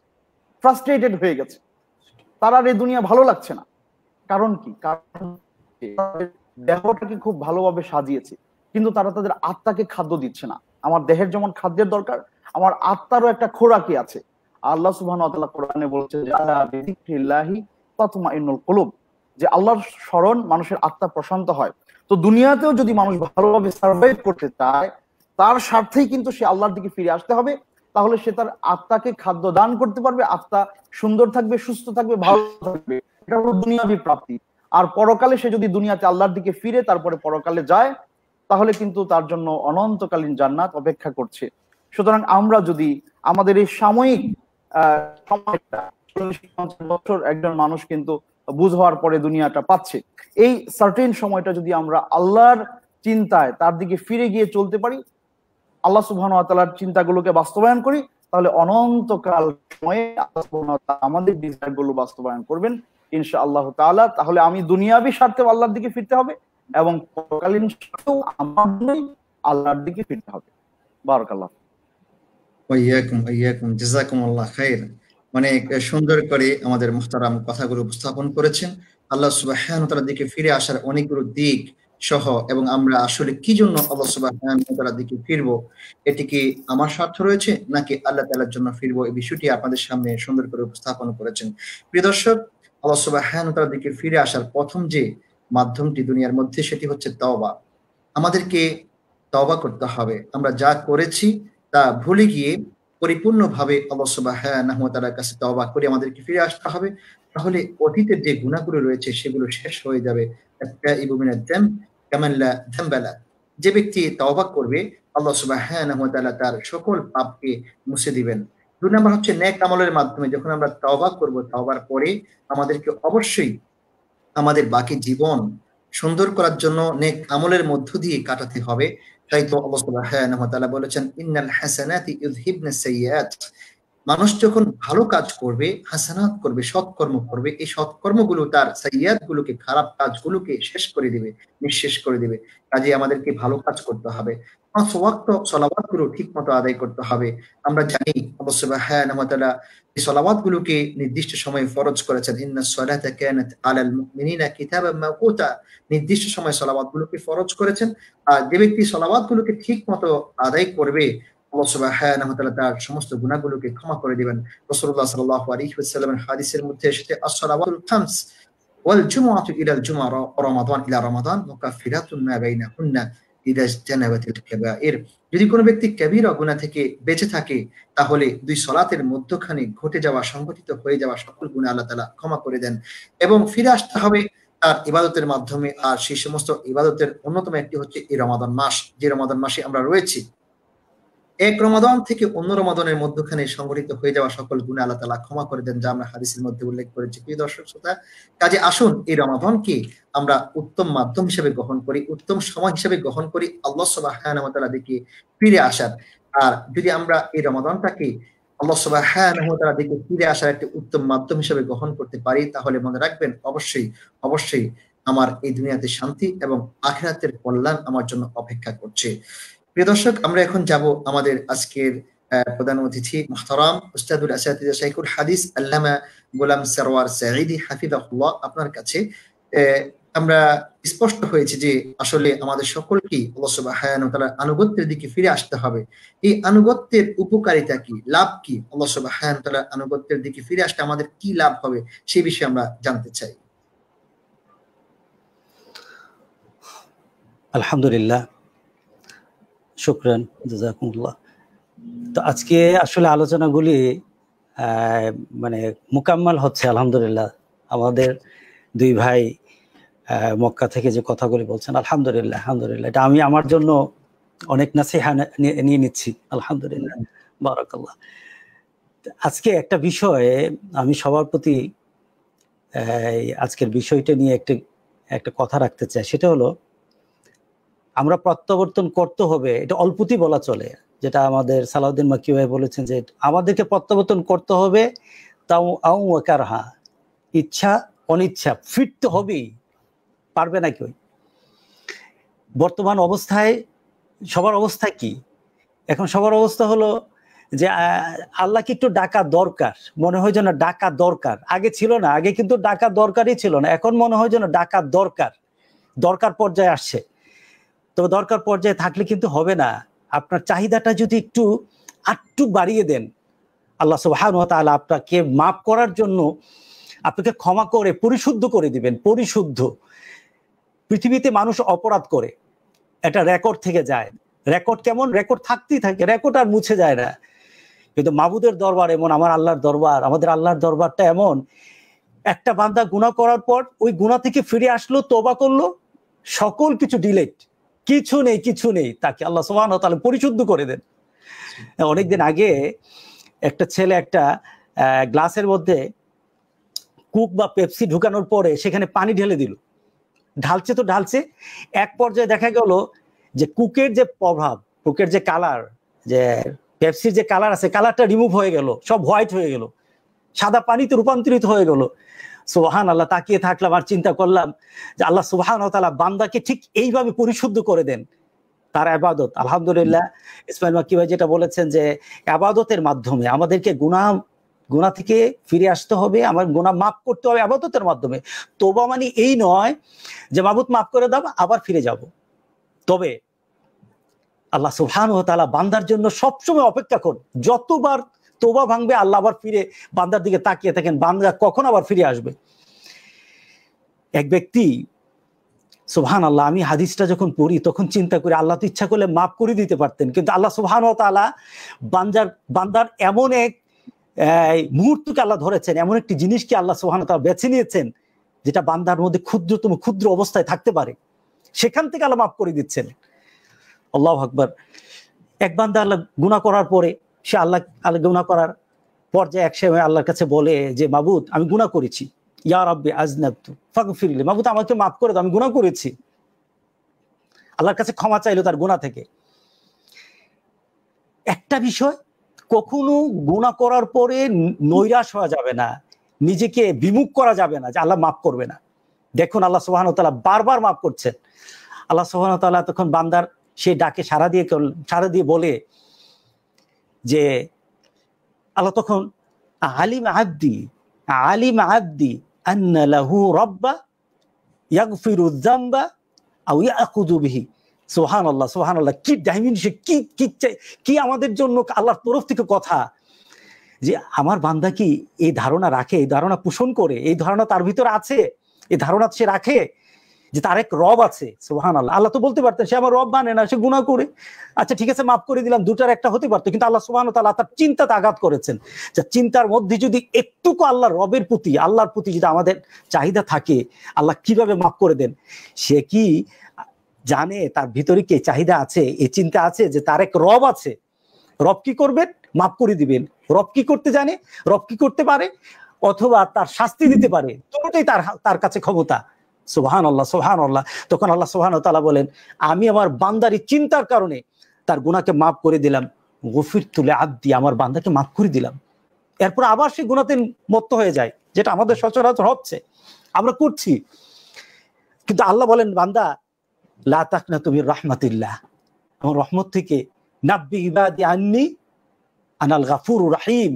ফ্রাস্ট্রেটেড হয়ে গেছে, তার আর এই দুনিয়া ভালো লাগছে না। কারণ কি? কারণ দেহটাকে খুব ভালোভাবে সাজিয়েছে, কিন্তু তারা তাদের আত্মাকে খাদ্য দিচ্ছে না। আমার দেহের যেমন খাদ্যের দরকার, আমার আত্মারও একটা খোরাকি আছে। আল্লাহ সুবহানাহু ওয়া তাআলা কোরআনে বলছে যে আলা বিযিকরিল্লাহি তাতমাইন্নুল কুলুব, যে আল্লাহর স্মরণ মানুষের আত্মা প্রশান্ত হয়। তো দুনিয়াতেও যদি মানুষ ভালোভাবে সার্ভাইভ করতে চায়, তার স্বার্থেই কিন্তু সে আল্লাহর দিকে ফিরে আসতে হবে। তাহলে সে তার আত্মাকে খাদ্য দান করতে পারবে, আত্মা সুন্দর থাকবে, সুস্থ থাকবে, ভালো থাকবে। এটা হলো দুনিয়াবী প্রাপ্তি। আর পরকালে সে যদি দুনিয়াতে আল্লাহর দিকে ফিরে তারপরে পরকালে যায়, তাহলে কিন্তু তার জন্য অনন্তকালীন জান্নাত অপেক্ষা করছে। সুতরাং আমরা যদি আমাদের এই সাময়িক সময়টা, 40-50 বছর একজন মানুষ কিন্তু বুঝ হওয়ার পরে দুনিয়াটা পাচ্ছে, এই সার্টেন সময়টা যদি আমরা আল্লাহর চিন্তায় তার দিকে ফিরে গিয়ে চলতে পারি, আল্লাহ সুবহানাহু ওয়া তাআলার চিন্তাগুলোকে বাস্তবায়ন করি, তাহলে অনন্তকাল সময়ে আল্লাহ সুবহানাহু ওয়া তাআলা আমাদের ডিজায়ারগুলো বাস্তবায়ন করবেন ইনশাআল্লাহ তাআলা। তাহলে আমি দুনিয়াবী স্বার্থে আল্লাহর দিকে ফিরতে হবে এবং পরকালীন স্বার্থেও আমাদের আল্লাহর দিকে ফিরতে হবে। বারাকাল্লাহ। ওয়াইয়াকুম জাযাকুমুল্লাহ খাইর। অনেক সুন্দর করে আমাদের মুহতারাম কথাগুলো উপস্থাপন করেছেন। আল্লাহ সুবহানাহু ওয়া তাআলার দিকে ফিরে আসার অনেকগুলো দিক সহ, এবং আমরা আসলে কি জন্য আল্লাহ সুবহানাহু ওয়া তাআলার দিকে ফিরবো, এটি কি আমার স্বার্থ রয়েছে নাকি আল্লাহ তাআলার জন্য ফিরবো, এই বিষয়টি আপনাদের সামনে সুন্দর করে উপস্থাপন করেছেন। প্রিয় দর্শক, আল্লাহ সুবহানাহু ওয়া তাআলার দিকে ফিরে আসার প্রথম যে মাধ্যমটি দুনিয়ার মধ্যে, সেটি হচ্ছে তওবা। আমাদেরকে তওবা করতে হবে। আমরা যা করেছি তা ভুলে গিয়ে পরিপূর্ণভাবে আল্লাহ সুবহানাহু ওয়া তাআলার কাছে তওবা করে আমাদেরকে ফিরে আসতে হবে। তাহলে অতীতের যে গুনাহগুলো রয়েছে সেগুলো শেষ হয়ে যাবে। আত-তাইবু মিনাদ যামব কামান লা যামবা লা। যে ব্যক্তি তওবা করবে, আল্লাহ সুবহানাহু ওয়া তাআলা তার সকল পাপকে মুছে দিবেন। ২ নাম্বার হচ্ছে নেক আমলের মাধ্যমে। যখন আমরা তওবা করব, তওবার পরে আমাদেরকে অবশ্যই আমাদের বাকি জীবন সুন্দর করার জন্য নেক আমলের মধ্য দিয়ে কাটাতে হবে। তাই তো আল্লাহ সুবহানাহু ওয়া তাআলা বলেছেন, ইন্নাল হাসানাতি ইউযহিবনাস সাইয়্যাত। মানুষ যখন ভালো কাজ করবে, হাসানাত করবে, সৎকর্ম করবে, এই সৎকর্মগুলো তার সাইয়্যাত গুলোকে, খারাপ কাজগুলোকে শেষ করে দিবে, নিঃশেষ করে দিবে। কাজে আমাদেরকে ভালো কাজ করতে হবে, ৫ ওয়াক্ত সলাওয়াত গুলো ঠিক মতো আদায় করতে হবে। আমরা জানি আল্লাহ সুবহানাহু ওয়া তাআলা এই সলাওয়াত গুলোকে নির্দিষ্ট সময়ে ফরজ করেছেন। ইন্নাস সালাতা কানাত আলাল মুমিনিনা কিতাবাম মাওকুতা, নির্দিষ্ট সময় সলাওয়াত গুলোকে ফরজ করেছেন। আর যে ব্যক্তি সলাওয়াত গুলোকে ঠিক মতো আদায় করবে, আল্লাহ সুবহানাহু ওয়া তাআলা তার সমস্ত গুনাহগুলোকে ক্ষমা করে দিবেন। রাসূলুল্লাহ সাল্লাল্লাহু আলাইহি ওয়াসাল্লামের হাদিসের মধ্যে এসেছে, আস-সালাওয়াতুল খামস ওয়াল জুমআতু ইলাল জুমআ ওয়া রমাদান ইলা রমাদান মুকাফফিরাতুন মা বাইনাহুন্না ইযা ইজতানাবাতিল কাবাইর। যদি কোনো ব্যক্তি কাবীরা গুনাহ থেকে বেঁচে থাকে, তাহলে দুই সালাতের মধ্যখানে ঘটে যাওয়া, সংঘটিত হয়ে যাওয়া সকল গুনাহ আল্লাহ তাআলা ক্ষমা করে দেন এবং ফিরে আসতে হবে তার ইবাদতের মাধ্যমে। আর সেই সমস্ত ইবাদতের অন্যতম একটি হচ্ছে এই রমাদান মাস, যে রমাদান মাসে আমরা রয়েছি। এক রমাদান থেকে অন্য রমাদানের মধ্যখানে সংঘটিত হয়ে যাওয়া সকল গুনাহ আল্লাহ তাআলা ক্ষমা করে দেন, যা আমরা হাদিসের মধ্যে উল্লেখ করেছি। প্রিয় দর্শক শ্রোতা, কাজে আসুন এই রমাদানকে আমরা উত্তম মাধ্যম হিসেবে গ্রহণ করি, উত্তম সময় হিসেবে গ্রহণ করি আল্লাহ সুবহানাহু ওয়া তাআলা দিকে ফিরে আসার। আর যদি আমরা এই রমাদানটাকে আল্লাহ সুবহানাহু ওয়া তাআলা দিকে ফিরে আসার একটি উত্তম মাধ্যম হিসেবে গ্রহণ করতে পারি, তাহলে মনে রাখবেন অবশ্যই অবশ্যই আমার এই দুনিয়াতে শান্তি এবং আখিরাতের কল্যাণ আমার জন্য অপেক্ষা করছে। প্রিয় দর্শক, আমরা এখন যাব আমাদের আজকের প্রধান অতিথি মুহতারাম উস্তাদুল আসাতিজা শাইখুল হাদিস আল্লামা গোলাম সরওয়ার সাঈদী হাফিজাহুল্লাহ আপনার কাছে। আমরা স্পষ্ট হয়েছে যে আসলে আমাদের সকলকেই আল্লাহ সুবহানাহু ওয়া তাআলার আনুগত্যের দিকে ফিরে আসতে হবে। এই আনুগত্যের উপকারিতা কি, লাভ কি, আল্লাহ সুবহানাহু ওয়া তাআলার আনুগত্যের দিকে ফিরে আসলে আমাদের কি লাভ হবে, সেই বিষয়ে আমরা জানতে চাই। আলহামদুলিল্লাহ, শুকরান, জাযাকুমুল্লাহ। তো আজকে আসলে আলোচনাগুলি মানে মুকাম্মাল হচ্ছে আলহামদুলিল্লাহ। আমাদের দুই ভাই মক্কা থেকে যে কথাগুলি বলছেন, আলহামদুলিল্লাহ আলহামদুলিল্লাহ, এটা আমি আমার জন্য অনেক নাসিহা নিয়ে নিচ্ছি, আলহামদুলিল্লাহ, বারাকাল্লাহ। আজকে একটা বিষয়ে আমি সবার প্রতি আজকের বিষয়টা নিয়ে একটা কথা রাখতে চাই। সেটা হলো, আমরা প্রত্যাবর্তন করতে হবে, এটা অল্পতি বলা চলে, যেটা আমাদের সালাউদ্দিন মাক্কি ভাই বলেছেন যে আমাদেরকে প্রত্যাবর্তন করতে হবে, তাও আউ ওয়াকারহা, ইচ্ছা অনিচ্ছা ফিরতে হবেই, পারবে না কেউ। বর্তমান অবস্থায় সবার অবস্থা কি? এখন সবার অবস্থা হলো যে আল্লাহকে একটু ডাকা দরকার, মনে হয় যেন ডাকা দরকার। আগে ছিল না, আগে কিন্তু ডাকা দরকারই ছিল না, এখন মনে হয় যেন ডাকা দরকার পর্যায়ে আসছে। তবে দরকার পর্যায়ে থাকলে কিন্তু হবে না। আপনার চাহিদাটা যদি একটু বাড়িয়ে দেন, আল্লাহ সুবহানাহু ওয়া তাআলা আপনাকে মাফ করার জন্য আপনাকে ক্ষমা করে পরিশুদ্ধ করে দিবেন। পরিশুদ্ধ। পৃথিবীতে মানুষ অপরাধ করে, এটা রেকর্ড থেকে যায়। রেকর্ড কেমন? রেকর্ড থাকতেই থাকে, রেকর্ড আর মুছে যায় না। কিন্তু মাবুদের দরবার এমন, আমার আল্লাহর দরবার, আমাদের আল্লাহর দরবারটা এমন, একটা বান্দা গুনাহ করার পর ওই গুনাহ থেকে ফিরে আসলো, তওবা করলো, সকল কিছু ডিলেট, কিছু নেই, তাকে আল্লাহ সুবহানাহু ওয়া তাআলা পরিশুদ্ধ করে দেন। অনেকদিন আগে একটা ছেলে একটা গ্লাসের মধ্যে কুক বা পেপসি ঢুকানোর পরে সেখানে পানি ঢেলে দিল। ঢালছে, এক পর্যায়ে দেখা গেল যে কুকের যে প্রভাব, কুকের যে কালার, যে পেপসির যে কালার আছে, কালারটা রিমুভ হয়ে গেল, সব হোয়াইট হয়ে গেল, সাদা পানিতে রূপান্তরিত হয়ে গেল। সুবহানাল্লাহ, তাকিয়ে থাকলাম আর চিন্তা করলাম যে আল্লাহ সুবহানাহু ওয়া তাআলা বান্দাকে ঠিক এইভাবে পরিশুদ্ধ করে দেন তার ইবাদত। আলহামদুলিল্লাহ, ইসমাইল মাক্কি ভাই যেটা বলেছেন যে ইবাদতের মাধ্যমে আমাদেরকে গুনাহ থেকে ফিরে আসতে হবে, আমার গুনাহ মাফ করতে হবে ইবাদতের মাধ্যমে। তওবা মানে এই নয় যে মাবুদ মাফ করে দাও আবার ফিরে যাব। তবে আল্লাহ সুবহানাহু ওয়া তাআলা বান্দার জন্য সবসময় অপেক্ষা করেন, যতবার তওবা ভাঙবে আল্লাহ আবার ফিরে বান্দার দিকে তাকিয়ে থাকেন, বান্দা কখন আবার ফিরে আসবে। এক ব্যক্তি, সুবহানাল্লাহ, আমি হাদিসটা যখন পড়ি তখন চিন্তা করি আল্লাহ তো ইচ্ছা করলে মাফ করে দিতে পারতেন, কিন্তু আল্লাহ সুবহানাহু ওয়া তাআলা বান্দার এমন এক মুহূর্তকে আল্লাহ ধরেছেন, এমন একটি জিনিসকে আল্লাহ সুবহানাহু ওয়া তাআলা বেছে নিয়েছেন যেটা বান্দার মধ্যে ক্ষুদ্র অবস্থায় থাকতে পারে, সেখান থেকে আল্লাহ মাফ করে দিচ্ছেন। আল্লাহু আকবার। এক বান্দা আল্লাহ গুনাহ করার পরে, সে আল্লাহ গুনাহ করার পর্যায়ে এক সময় আল্লাহর কাছে বলে যে মাবুদ, আমি গুনাহ করেছি, ইয়া রাব্বি আযনাবতু ফাগফিরলি, মাবুদ আমাকে মাফ করে দাও, আমি গুনাহ করেছি। আল্লাহর কাছে ক্ষমা চাইলো তার গুনাহ থেকে। একটা বিষয় কখনো গুনাহ করার পরে নৈরাশ হওয়া যাবে না, নিজেকে বিমুখ করা যাবে না যে আল্লাহ মাফ করবে না। দেখুন আল্লাহ সুবহানাহু ওয়া তাআলা বারবার মাফ করছেন। আল্লাহ সুবহানাহু ওয়া তাআলা তখন বান্দার সেই ডাকে সাড়া দিয়ে বলে যে আল্লাহ তখন আলিম আব্দি আন্না লাহু রাব্বা ইয়াগফিরু যামবা আও ইয়াখুযু বিহি। সুবহানাল্লাহ সুবহানাল্লাহ, কি ডাইমেনশন, কি আমাদের জন্য আল্লাহর তরফ থেকে কথা, যে আমার বান্দা কি এই ধারণা রাখে, এই ধারণা পোষণ করে, এই ধারণা তার ভিতরে আছে, এই ধারণা সে রাখে যে তার এক রব আছে। সুবহানাল্লাহ, আল্লাহ তো বলতে পারতেন সে আমার রব মানে না, সে গুনাহ করে, আচ্ছা ঠিক আছে মাফ করে দিলাম, দুটার একটা হতে পারতো, কিন্তু আল্লাহ সুবহানাহু ওয়া তাআলা তার চিন্তাতে আঘাত করেছেন। যে চিন্তার মধ্যে যদি একটুকু আল্লাহর প্রতি যদি আমাদের চাহিদা থাকে, আল্লাহ কিভাবে মাফ করে দেন, সে কি জানে তার ভিতরে কি চাহিদা আছে, এই চিন্তা আছে যে তার এক রব আছে, রব কি করবেন, মাফ করে দিবেন। রব কি করতে জানে, রব কি করতে পারে, অথবা তার শাস্তি দিতে পারে, দুটোই তার কাছে ক্ষমতা। সুবহানাল্লাহ সুবহানাল্লাহ। তখন আল্লাহ সুবহানাহু ওয়া তাআলা বলেন আমি আমার বান্দার চিন্তার কারণে তার গুনাহকে মাফ করে দিলাম, গফিরতু লিআবদি, আমার বান্দাকে মাফ করে দিলাম। এরপর আবার সে গুনাহতে মত্ত হয়ে যায়, যেটা আমাদের সচরাচর হচ্ছে, আমরা করছি। কিন্তু আল্লাহ বলেন বান্দা লা তাকনাতু মির রাহমাতিল্লাহ, আমার রহমত থেকে, নাব্বি ইবাদি আন্নি আনাল গাফুরুর রাহিম,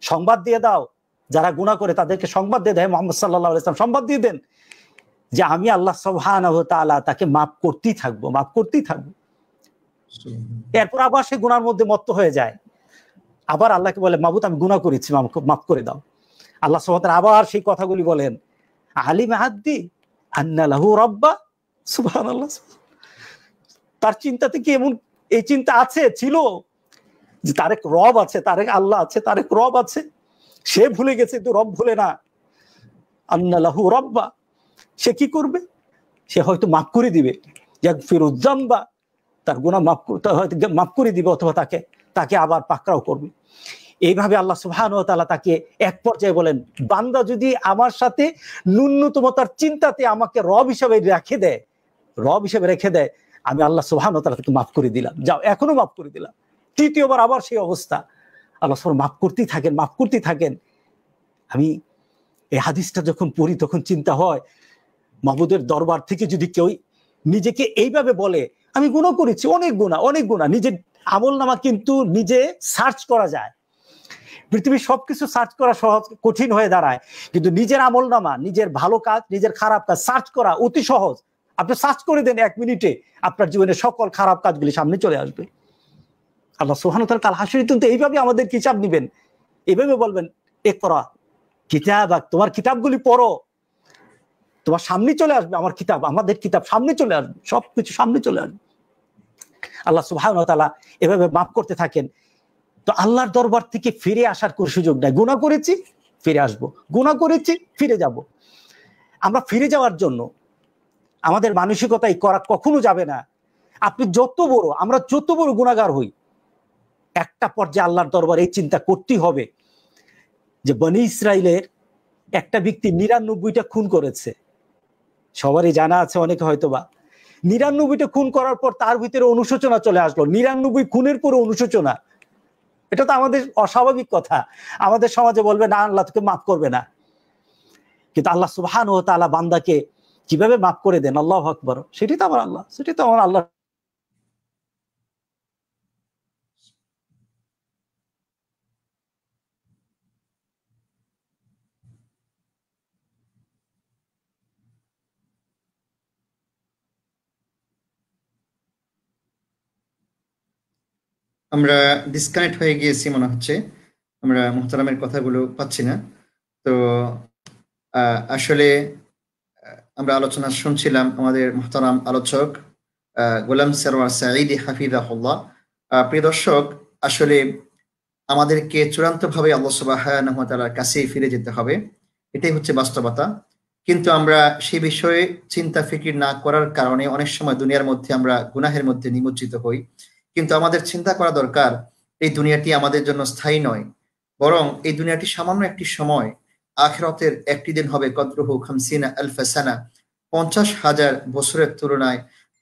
সংবাদ দিয়ে দাও, যারা গুনাহ করে তাদেরকে সংবাদ দিয়ে দেয়, মুহাম্মদ সাল্লাল্লাহু আলাইহি ওয়াসাল্লাম সংবাদ দিয়ে দেন যে আমি আল্লাহ সুবহানাহু ওয়া তাআলা তাকে মাফ করতেই থাকবো। এরপর আবার সে গুনার মধ্যে মত্ত হয়ে যায়, আবার আল্লাহকে বলে মাবুদ আমি গুনাহ করেছি, মাফ করে দাও। আল্লাহ সুবহানাহু ওয়া তাআলা আবার সেই কথাগুলি বলেন আলিম আব্দি আন্না লাহু রাব্বা। সুবহানাল্লাহ, তার চিন্তাতে কি এমন এই চিন্তা ছিল যে তার এক রব আছে, তার এক আল্লাহ আছে, তার এক রব আছে, সে ভুলে গেছে কিন্তু রব ভুলে না। আন্না লাহু রাব্বা, সে কি করবে, সে হয়তো মাফ করে দিবে, ইয়াগফিরুয যামবা, তার গুনাহ মাফ করে দিবে, অথবা তাকে আবার পাকড়াও করবে। এইভাবে আল্লাহ সুবহানাহু ওয়া তাআলা তাকে এক পর্যায়ে বলেন বান্দা যদি আমার সাথে ন্যূনতম তার চিন্তাতে আমাকে রব হিসেবে রেখে দেয়, আমি আল্লাহ সুবহানাহু ওয়া তাআলা তাকে মাফ করে দিলাম, যাও এখনো মাফ করে দিলাম। তৃতীয়বার আবার সেই অবস্থা, আল্লাহ সুবহানাহু মাফ করতেই থাকেন। আমি এই হাদিসটা যখন পড়ি তখন চিন্তা হয় মাহবুদের দরবার থেকে যদি কেউ নিজেকে এইভাবে বলে আমি গুনাহ করেছি, অনেক গুনাহ, নিজের আমলনামা কিন্তু নিজে সার্চ করা যায়, পৃথিবীর সবকিছু সার্চ করা সহজ, কঠিন হয়ে দাঁড়ায়, কিন্তু নিজের আমলনামা, নিজের ভালো কাজ, নিজের খারাপ কাজ সার্চ করা অতি সহজ। আপনি সার্চ করে দেন 1 মিনিটে, আপনার জীবনের সকল খারাপ কাজগুলি সামনে চলে আসবে। আল্লাহ সুবহানাহু ওয়া তাআলা কাল হাশরে কিন্তু এইভাবে আমাদের হিসাব নেবেন, এইভাবে বলবেন ইকরা কিতাবাক, তোমার কিতাবগুলি পড়ো, তোমার সামনে চলে আসবে আমার কিতাব, আমাদের কিতাব সামনে চলে আসবে, সবকিছু সামনে চলে আসবে। আল্লাহ সুবহানাহু ওয়া তাআলা এভাবে মাফ করতে থাকেন। তো আল্লাহর দরবার থেকে ফিরে আসার কোনো সুযোগ নাই। গুনাহ করেছি ফিরে আসবো, গুনাহ করেছি ফিরে যাব। আমরা ফিরে যাওয়ার জন্য আমাদের মানসিকতাই করা কখনো যাবে না। আমরা যত বড় গুনাহগার হই, একটা পর্যায়ে আল্লাহর দরবারে এই চিন্তা করতেই হবে যে বনি ইসরাইলের একটা ব্যক্তি 99টা খুন করেছে, সবারই জানা আছে, অনেকে হয়তোবা 99টা খুন করার পর তার ভিতরে অনুশোচনা চলে আসলো। 99 খুনের পরে অনুশোচনা, এটা তো আমাদের অস্বাভাবিক কথা। আমাদের সমাজে বলবে না আল্লাহ তোকে মাফ করবে না, কিন্তু আল্লাহ সুবহানাহু ওয়া তাআলা বান্দাকে কিভাবে মাফ করে দেন, আল্লাহু আকবার, সেটাই তো আমার আল্লাহ। আমরা ডিসকানেক্ট হয়ে গিয়েছি মনে হচ্ছে, আমরা মুহতারামের কথাগুলো পাচ্ছি না। তো আসলে আমরা আলোচনা শুনছিলাম আমাদের মুহতারাম আলোচক গোলাম সরওয়ার সাঈদী হাফিজাহুল্লাহ। প্রিয় দর্শক, আসলে আমাদেরকে চূড়ান্তভাবে আল্লাহ সুবহানাহু ওয়া তাআলার কাছেই ফিরে যেতে হবে, এটাই হচ্ছে বাস্তবতা। কিন্তু আমরা সেই বিষয়ে চিন্তা ফিকির না করার কারণে অনেক সময় দুনিয়ার মধ্যে আমরা গুনাহের মধ্যে নিমজ্জিত হই। কিন্তু আমাদের চিন্তা করা দরকার এই দুনিয়াটি আমাদের জন্য স্থায়ী নয়, বরং এই দুনিয়াটি সামান্য একটি সময়। আখিরাতের একটি দিন হবে কদরুহু 50 আলফ সানা, 50,000 বছরের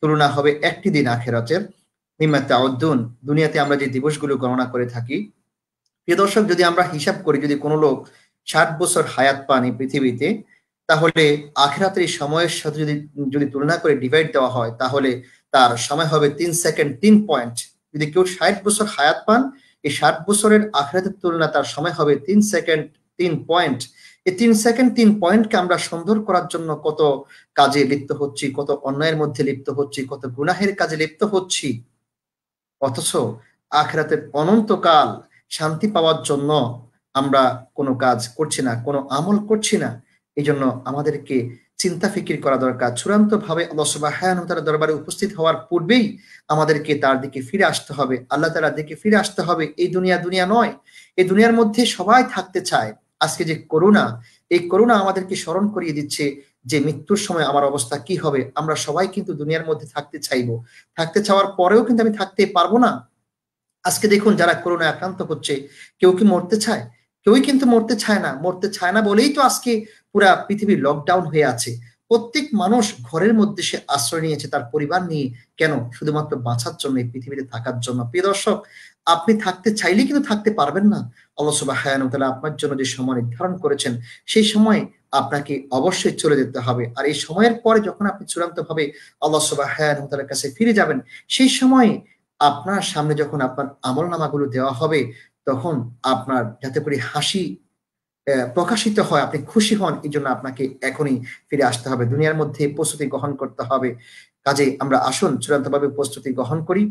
তুলনা হবে একটি দিন আখিরাতের। মিম্মা তাউদ্দুন, দুনিয়াতে আমরা যে দিবসগুলো গণনা করে থাকি প্রিয় দর্শক, যদি আমরা হিসাব করি, যদি কোনো লোক 60 বছর হায়াত পান এই পৃথিবীতে, তাহলে আখিরাতের এই সময়ের সাথে যদি যদি তুলনা করে ডিভাইড দেওয়া হয়, তাহলে তার সময় হবে 3 সেকেন্ড 3 পয়েন্ট। যদি কেউ 60 বছর হায়াত পান, এই 60 বছরের আখিরাতের তুলনা তার সময় হবে 3 সেকেন্ড 3 পয়েন্ট। এই 3 সেকেন্ড 3 পয়েন্টকে আমরা সুন্দর করার জন্য কত কাজে লিপ্ত হচ্ছি, কত অন্যায়ের মধ্যে লিপ্ত হচ্ছি, কত গুনাহের কাজে লিপ্ত হচ্ছি, অথচ আখিরাতের অনন্তকাল শান্তি পাওয়ার জন্য আমরা কোনো কাজ করছি না, কোনো আমল করছি না। এই জন্য আমাদেরকে চিন্তা ফিকির করা দরকার। চূড়ান্ত ভাবে আল্লাহ সুবহানাহু ওয়া তাআলার দরবারে উপস্থিত হওয়ার পূর্বেই আমাদেরকে তার দিকে ফিরে আসতে হবে, আল্লাহ তাআলার দিকে ফিরে আসতে হবে। এই দুনিয়া নয়। এই দুনিয়ার মধ্যে সবাই থাকতে চায়। আজকে যে করোনা, এই করোনা আমাদেরকে স্মরণ করিয়ে দিচ্ছে যে মৃত্যুর সময় আমার অবস্থা কি হবে। আমরা সবাই কিন্তু দুনিয়ার মধ্যে থাকতে চাইবো, থাকতে চাওয়ার পরেও কিন্তু আমি থাকতে পারবো না। আজকে দেখুন, যারা করোনা আক্রান্ত হচ্ছে, কেউ কি মরতে চায়? কেউই কিন্তু মরতে চায় না। মরতে চায় না বলেই তো আজকে পুরা পৃথিবী লকডাউন হয়ে আছে। প্রত্যেক মানুষ ঘরের মধ্যে সে আশ্রয় নিয়েছে তার পরিবার নিয়ে। কেন? শুধুমাত্র বাঁচার জন্য, এই পৃথিবীতে থাকার জন্য। প্রিয় দর্শক, আপনি থাকতে চাইলেই কিন্তু থাকতে পারবেন না। আল্লাহ সুবহানাহু ওয়া তাআলা আপনার জন্য যে সময় নির্ধারণ করেছেন, সেই সময় আপনাকে অবশ্যই চলে যেতে হবে। আর এই সময়ের পরে যখন আপনি চূড়ান্তভাবে আল্লাহ সুবহানাহু ওয়া তাআলার কাছে ফিরে যাবেন, সেই সময় আপনার সামনে যখন আপনার আমলনামাগুলো দেওয়া হবে, তখন আপনার যাতে করে হাসি প্রকাশিত হয়, আপনি খুশি হন, এই জন্য আপনাকে এখনই ফিরে আসতে হবে। দুনিয়ার মধ্যে প্রস্তুতি গ্রহণ করতে হবে। কাজেই আমরা আসুন চূড়ান্তভাবে প্রস্তুতি গ্রহণ করি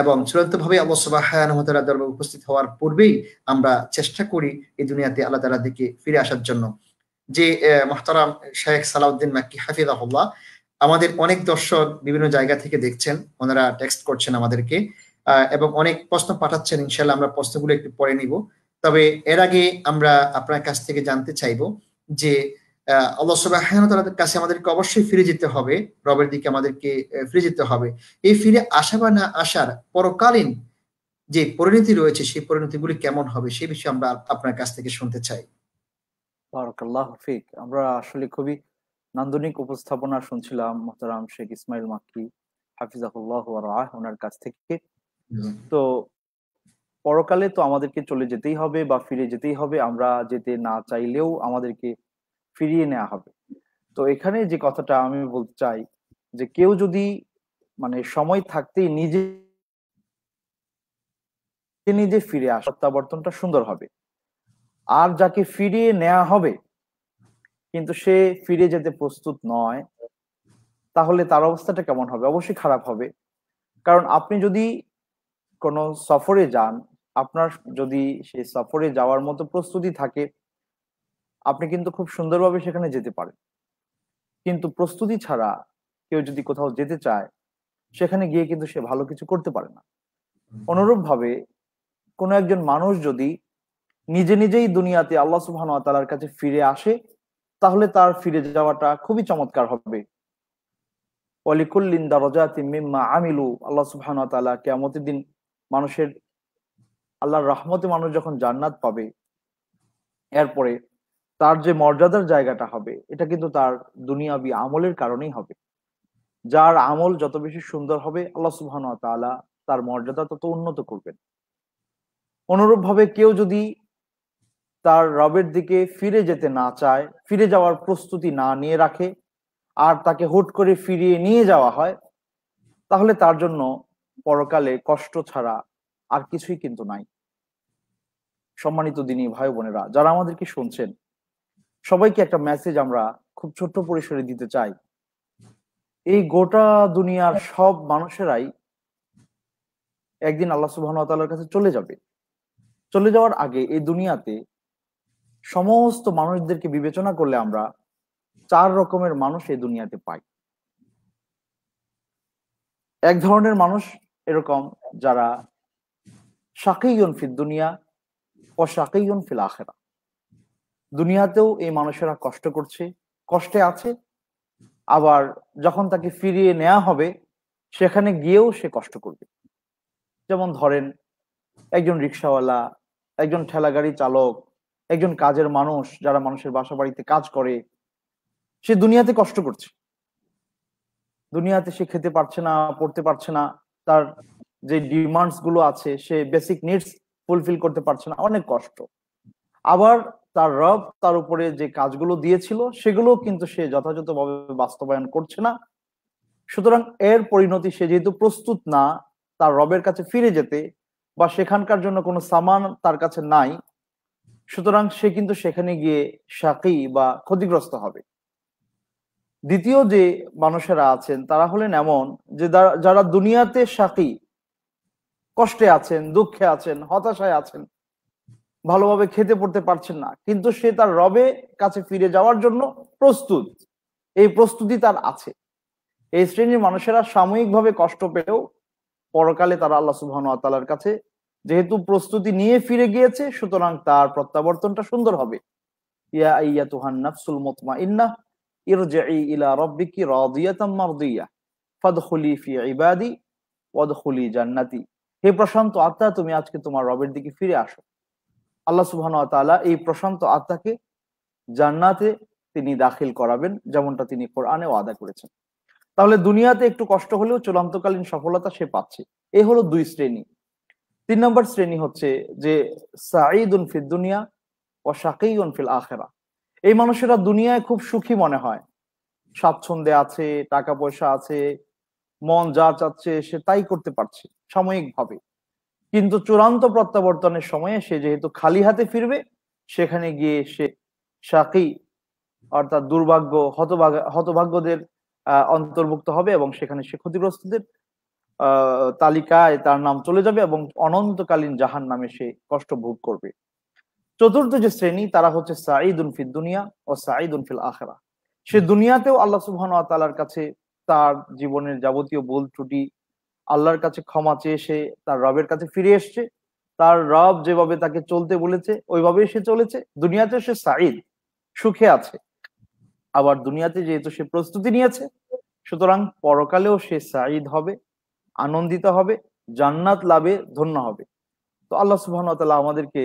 এবং চূড়ান্তভাবে আল্লাহ সুবহানাহু ওয়া তাআলার দরবারে উপস্থিত হওয়ার পূর্বেই আমরা চেষ্টা করি এই দুনিয়াতে আল্লাহ তাআলার দিকে ফিরে আসার জন্য। যে মুহতারাম শায়েখ সালাউদ্দিন মাক্কি হাফিজাহুল্লাহ, আমাদের অনেক দর্শক বিভিন্ন জায়গা থেকে দেখছেন, ওনারা টেক্সট করছেন আমাদেরকে এবং অনেক প্রশ্ন পাঠাচ্ছেন। ইনশাআল্লাহ আমরা প্রশ্নগুলো একটু পরে নিব। তবে এর আগে আমরা আপনার কাছ থেকে জানতে চাইবো যে আল্লাহ সুবহানাহু ওয়া তাআলার কাছে আমাদেরকে অবশ্যই ফিরে যেতে হবে, রবের দিকে আমাদেরকে ফিরে যেতে হবে। এই ফিরে আসা বা না আসার পরকালীন যে পরিণতি রয়েছে, সেই পরিণতিগুলি কেমন হবে, সেই বিষয়ে আমরা আপনার কাছ থেকে শুনতে চাই। বারাকাল্লাহু ফিক। আমরা আসলে খুবই নান্দনিক উপস্থাপনা শুনছিলাম মোহতারাম শেখ ইসমাইল মাক্কি হাফিজাহুল্লাহ ওয়া রাআহ ওনার কাছ থেকে। তো পরকালে তো আমাদেরকে চলে যেতেই হবে বা ফিরে যেতেই হবে, আমরা যেতে না চাইলেও আমাদেরকে ফিরিয়ে নেওয়া হবে। তো এখানে যে কথাটা আমি বলতে চাই, যে কেউ যদি মানে সময় থাকতেই নিজে নিজে ফিরে আসে, প্রত্যাবর্তনটা সুন্দর হবে। আর যাকে ফিরিয়ে নেওয়া হবে কিন্তু সে ফিরে যেতে প্রস্তুত নয়, তাহলে তার অবস্থাটা কেমন হবে? অবশ্যই খারাপ হবে। কারণ আপনি যদি কোনো সফরে যান, আপনার যদি সেই সফরে যাওয়ার মতো প্রস্তুতি থাকে, আপনি কিন্তু খুব সুন্দরভাবে সেখানে যেতে পারেন। কিন্তু প্রস্তুতি ছাড়া কেউ যদি কোথাও যেতে চায়, সেখানে গিয়ে কিন্তু সে ভালো কিছু করতে পারে না। অনুরূপভাবে কোনো একজন মানুষ যদি নিজে নিজেই দুনিয়াতে আল্লাহ সুবহানাহু ওয়া তাআলার কাছে ফিরে আসে, তাহলে তার ফিরে যাওয়াটা খুবই চমৎকার হবে। ওয়ালিকুল্লিন দারাজাতিম মিম্মা আমিলু, আল্লাহ সুবহানাহু ওয়া তাআলা কিয়ামতের দিন মানুষের, আল্লাহর রহমতে মানুষ যখন জান্নাত পাবে, এরপরে তার যে মর্যাদার জায়গাটা হবে, এটা কিন্তু তার দুনিয়াবি আমলের কারণেই হবে। যার আমল যত বেশি সুন্দর হবে, আল্লাহ সুবহানাহু ওয়া তাআলা তার মর্যাদা তত উন্নত করবেন। অনুরূপভাবে কেউ যদি তার রবের দিকে ফিরে যেতে না চায়, ফিরে যাওয়ার প্রস্তুতি না নিয়ে রাখে, আর তাকে হুট করে ফিরিয়ে নিয়ে যাওয়া হয়, তাহলে তার জন্য পরকালে কষ্ট ছাড়া আর কিছুই কিন্তু নাই। সম্মানিত দিনী ভাই বোনেরা, যারা আমাদেরকে শুনছেন, সবাইকে একটা মেসেজ আমরা খুব ছোট্ট পরিসরে দিতে চাই। এই গোটা দুনিয়ার সব মানুষেরাই একদিন আল্লাহ সুবহানাহু ওয়া তাআলার কাছে চলে যাবে। চলে যাওয়ার আগে এই দুনিয়াতে সমস্ত মানুষদেরকে বিবেচনা করলে আমরা 4 রকমের মানুষ এই দুনিয়াতে পাই। এক ধরনের মানুষ এরকম, যারা শাকিয়ুন ফিদ দুনিয়া ওয়া শাকিয়ুন ফিল আখিরাহ। দুনিয়াতেও এই মানুষেরা কষ্ট করছে, কষ্টে আছে, আবার যখন তাকে ফিরিয়ে নেওয়া হবে, সেখানে গিয়েও সে কষ্ট করবে। যেমন ধরেন, একজন রিকশাওয়ালা, একজন ঠেলাগাড়ি চালক, একজন কাজের মানুষ যারা মানুষের বাসা বাড়িতে কাজ করে, সে দুনিয়াতে কষ্ট করছে। দুনিয়াতে সে খেতে পারছে না, পড়তে পারছে না, তার যে ডিমান্ডস গুলো আছে, সে বেসিক নিডস ফুলফিল করতে পারছে না, অনেক কষ্ট। আবার তার রব তার উপরে যে কাজগুলো দিয়েছিল সেগুলো কিন্তু সে যথাযথভাবে বাস্তবায়ন করছে না। সুতরাং এর পরিণতি, সে যেহেতু প্রস্তুত না তার রবের কাছে ফিরে যেতে, বা সেখানকার জন্য কোনো সামান তার কাছে নাই, সুতরাং সে কিন্তু সেখানে গিয়ে শাকী বা ক্ষতিগ্রস্ত হবে। দ্বিতীয় যে মানুষেরা আছেন তারা হলেন এমন যে যারা দুনিয়াতে শাকী, কষ্টে আছেন, দুঃখে আছেন, হতাশায় আছেন, ভালোভাবে খেতে পড়তে পারছেন না, কিন্তু সে তার রবে কাছে ফিরে যাওয়ার জন্য প্রস্তুত, এই প্রস্তুতি তার আছে। এই শ্রেণীর মানুষেরা সাময়িকভাবে কষ্ট পেলেও পরকালে তারা আল্লাহ সুবহানাহু ওয়া তাআলার কাছে যেহেতু প্রস্তুতি নিয়ে ফিরে গিয়েছে, সুতরাং তার প্রত্যাবর্তনটা সুন্দর হবে। ইয়া আইয়াতুহান নাফসুল মুতমাইন্নাহ ইরজিই ইলা রাব্বিকি রাদিয়াতাম মারদিয়াহ ফাদখুলি ফি ইবাদি ওয়াদখুলি জান্নাতি। হে প্রশান্ত আত্মা, তুমি আজকে তোমার রবের দিকে ফিরে আসো। আল্লাহ সুবহানাহু ওয়া তাআলা এই প্রশান্ত আত্মাকে জান্নাতে তিনি দাখিল করাবেন, যেমনটা তিনি কোরআনে ওয়াদা করেছেন। তাহলে দুনিয়াতে একটু কষ্ট হলেও চূড়ান্তকালীন সফলতা সে পাচ্ছে। এই হলো 2 শ্রেণী। 3 নম্বর শ্রেণী হচ্ছে যে সাঈদুন ফিদ দুনিয়া ওয়া শাকীউন ফিল আখিরাহ। এই মানুষেরা দুনিয়ায় খুব সুখী মনে হয়, স্বাচ্ছন্দ্যে আছে, টাকা পয়সা আছে, মন যা চাচ্ছে সে তাই করতে পারছে সাময়িকভাবে, কিন্তু চূড়ান্ত প্রত্যাবর্তনের সময়ে সে যেহেতু খালি হাতে ফিরবে, সেখানে গিয়ে সে শাকী অর্থাৎ দুর্ভাগ্য, হতভাগ্যদের অন্তর্ভুক্ত হবে, এবং সেখানে সে ক্ষতিগ্রস্তদের তালিকায় তার নাম চলে যাবে, এবং অনন্তকালীন জাহান্নামে সে কষ্ট ভোগ করবে। চতুর্থ যে শ্রেণী তারা হচ্ছে সাঈদুন ফিদ দুনিয়া ও সাঈদুন ফিল আখিরাহ। সে দুনিয়াতেও আল্লাহ সুবহানাহু ওয়া তাআলার কাছে তার জীবনের যাবতীয় ভুল ত্রুটি আল্লাহর কাছে ক্ষমা চেয়ে সে তার রবের কাছে ফিরে এসছে। তার রব যেভাবে তাকে চলতে বলেছে ওইভাবেই সে চলেছে। দুনিয়াতে সে সাঈদ, সুখে আছে। আবার দুনিয়াতে যেহেতু সে প্রস্তুতি নিয়েছে, সুতরাং পরকালেও সে সাঈদ হবে, আনন্দিত হবে, জান্নাত লাভে ধন্য হবে। তো আল্লাহ সুবহানাহু ওয়া তাআলা আমাদেরকে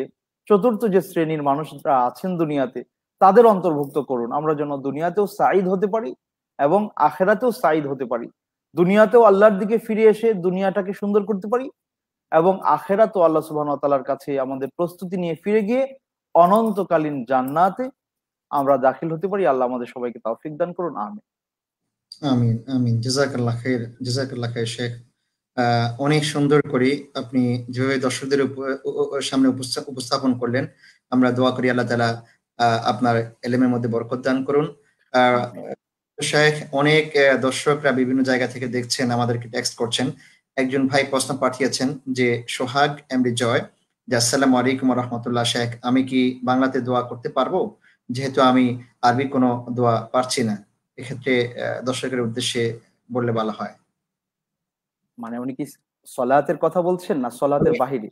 চতুর্থ যে শ্রেণীর মানুষরা আছেন দুনিয়াতে তাদের অন্তর্ভুক্ত করুন, আমরা যেন দুনিয়াতেও সাঈদ হতে পারি এবং আখিরাতেও সাঈদ হতে পারি। দুনিয়াতেও আল্লাহর দিকে ফিরে এসে দুনিয়াটাকে সুন্দর করতে পারি, এবং আখিরাতেও আল্লাহ সুবহানাহু ওয়া তাআলার কাছে আমাদের প্রস্তুতি নিয়ে ফিরে গিয়ে অনন্তকালীন জান্নাতে আমরা দাখিল হতে পারি। আল্লাহ আমাদের সবাইকে তৌফিক দান করুন, আমিন। আমিন আমিন। জাযাকাল্লাহ খাইর, জাযাকাল্লাহ খাইর শেখ। অনেক সুন্দর করে আপনি যেভাবে দর্শকদের সামনে উপস্থাপন করলেন, আমরা দোয়া করি আল্লাহ তাআলা আপনার ইলমের মধ্যে বরকত দান করুন। শেখ, অনেক দর্শকরা বিভিন্ন জায়গা থেকে দেখছেন, আমাদেরকে টেক্সট করছেন। একজন ভাই প্রশ্ন পাঠিয়েছেন যে সোহাগ এমডি জয়, যে আসসালামু আলাইকুম ওয়া রাহমাতুল্লাহ, শেখ আমি কি বাংলাতে দোয়া করতে পারবো, যেহেতু আমি আরবি কোনো দোয়া পারছি না? এক্ষেত্রে দর্শকের উদ্দেশ্যে বললে ভালো হয়। মানে উনি কি সলাতের কথা বলছেন না সলাতের বাহিরে?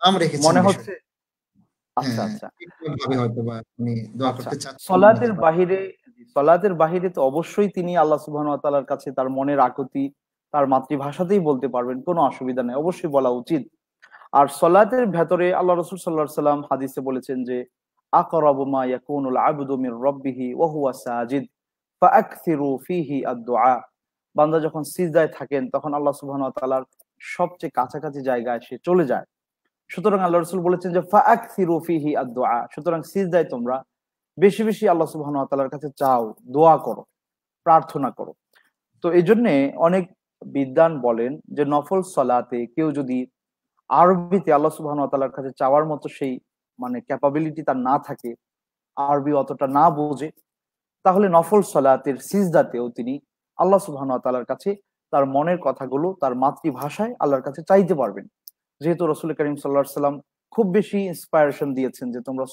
নাম রেখেছেন মনে বিষয়। হচ্ছে। আচ্ছা হ্যাঁ, আচ্ছা একটুভাবে হয়তোবা উনি দোয়া আচ্ছা। করতে চাচ্ছেন। সলাতের বাহিরে তো অবশ্যই তিনি আল্লাহ সুবহানাহু ওয়া তাআলার কাছে তার মনের আকুতি তার মাতৃভাষাতেই বলতে পারবেন, কোনো অসুবিধা নেই, অবশ্যই বলা উচিত। আর সলাতের ভেতরে আল্লাহ রাসূল সাল্লাল্লাহু আলাইহি সাল্লাম হাদিসে বলেছেন যে আকরাবু মা ইয়াকুনুল আবদু মির রাব্বিহি ওয়া হুয়া সাজিদ ফাআকসিরু ফীহি আদ-দুআ। বান্দা যখন সিজদায় থাকেন তখন আল্লাহ সুবহানাহু ওয়া তাআলার সবচেয়ে কাছাকাছি জায়গায় সে চলে যায়। সুতরাং আল্লাহ রাসূল বলেছেন যে ফাআকসিরু ফীহি আদ-দুআ, সুতরাং সিজদায় তোমরা বেশি বেশি আল্লাহ সুবহানাহু ওয়া তাআলার কাছে চাও, দোয়া করো, প্রার্থনা করো। তো এই জন্যে অনেক বিদ্বান বলেন যে নফল সলাতে কেউ যদি আরবিতে আল্লাহ সুবহানাহু ওয়া তাআলার কাছে চাওয়ার মতো সেই মানে ক্যাপাবিলিটি তার না থাকে, আরবি অতটা না বোঝে, তাহলে নফল সলাতের সিজদাতেও তিনি আল্লাহ সুবহানাহু ওয়া তাআলার কাছে তার মনের কথাগুলো তার মাতৃভাষায় আল্লাহর কাছে চাইতে পারবেন। যেহেতু রাসূল করিম সাল্লাল্লাহু আলাইহি সাল্লাম খুব বেশি ইন্সপায়ারেশন দিয়েছেন যে তোমরা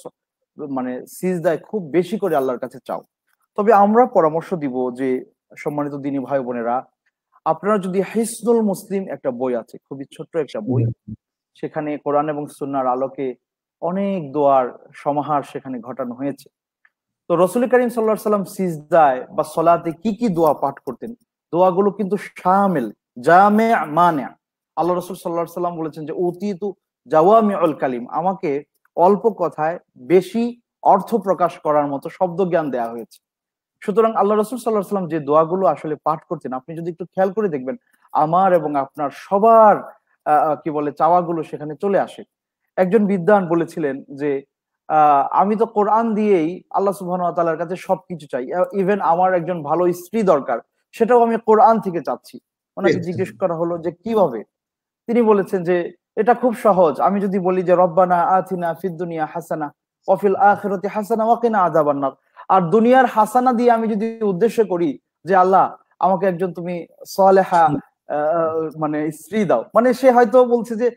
মানে সিজদায় খুব বেশি করে আল্লাহর কাছে চাও। তবে আমরা পরামর্শ দিব যে সম্মানিত দিনী ভাই বোনেরা, আপনারা যদি হিসনুল মুসলিম একটা বই আছে, খুবই ছোট্ট একটা বই, সেখানে কোরআন এবং সুন্নাহর আলোকে অনেক দোয়ার সমাহার সেখানে ঘটানো হয়েছে। তো রাসূল করিম সাল্লাল্লাহু আলাইহি সাল্লাম সিজদায় বা সলাতে কি কি দোয়া পাঠ করতেন, দোয়াগুলো কিন্তু শামিল, জামি' মানি'। আল্লাহ রাসূল সাল্লাল্লাহু আলাইহি সাল্লাম বলেছেন যে উতিতু জাওয়ামিউল কালিম, আমাকে অল্প কথায় বেশি অর্থ প্রকাশ করার মতো শব্দ জ্ঞান দেয়া হয়েছে। সুতরাং আল্লাহ রাসূল সাল্লাল্লাহু আলাইহি সাল্লাম যে দোয়াগুলো আসলে পাঠ করতেন, আপনি যদি একটু খেয়াল করে দেখবেন আমার এবং আপনার সবার কি বলে চাওয়াগুলো সেখানে চলে আসে। একজন বিদ্বান বলেছিলেন যে আমি তো কোরআন দিয়েই আল্লাহ সুবহানাহু ওয়া তাআলার কাছে সবকিছু চাই, ইভেন আমার একজন ভালো স্ত্রী দরকার, সেটাও আমি কোরআন থেকে চাচ্ছি। ওনাকে জিজ্ঞেস করা হলো যে কিভাবে? তিনি বলেছেন যে এটা খুব সহজ। আমি যদি বলি যে রব্বানা আতিনা ফিদ দুনিয়া হাসানা ওয়া ফিল আখিরাতি হাসানা ওয়া কিনা আযাবান নার, আর দুনিয়ার হাসানা দিয়ে আমি যদি উদ্দেশ্য করি যে আল্লাহ আমাকে একজন তুমি সালেহা মানে স্ত্রী দাও, মানে সে হয়তো বলছে যে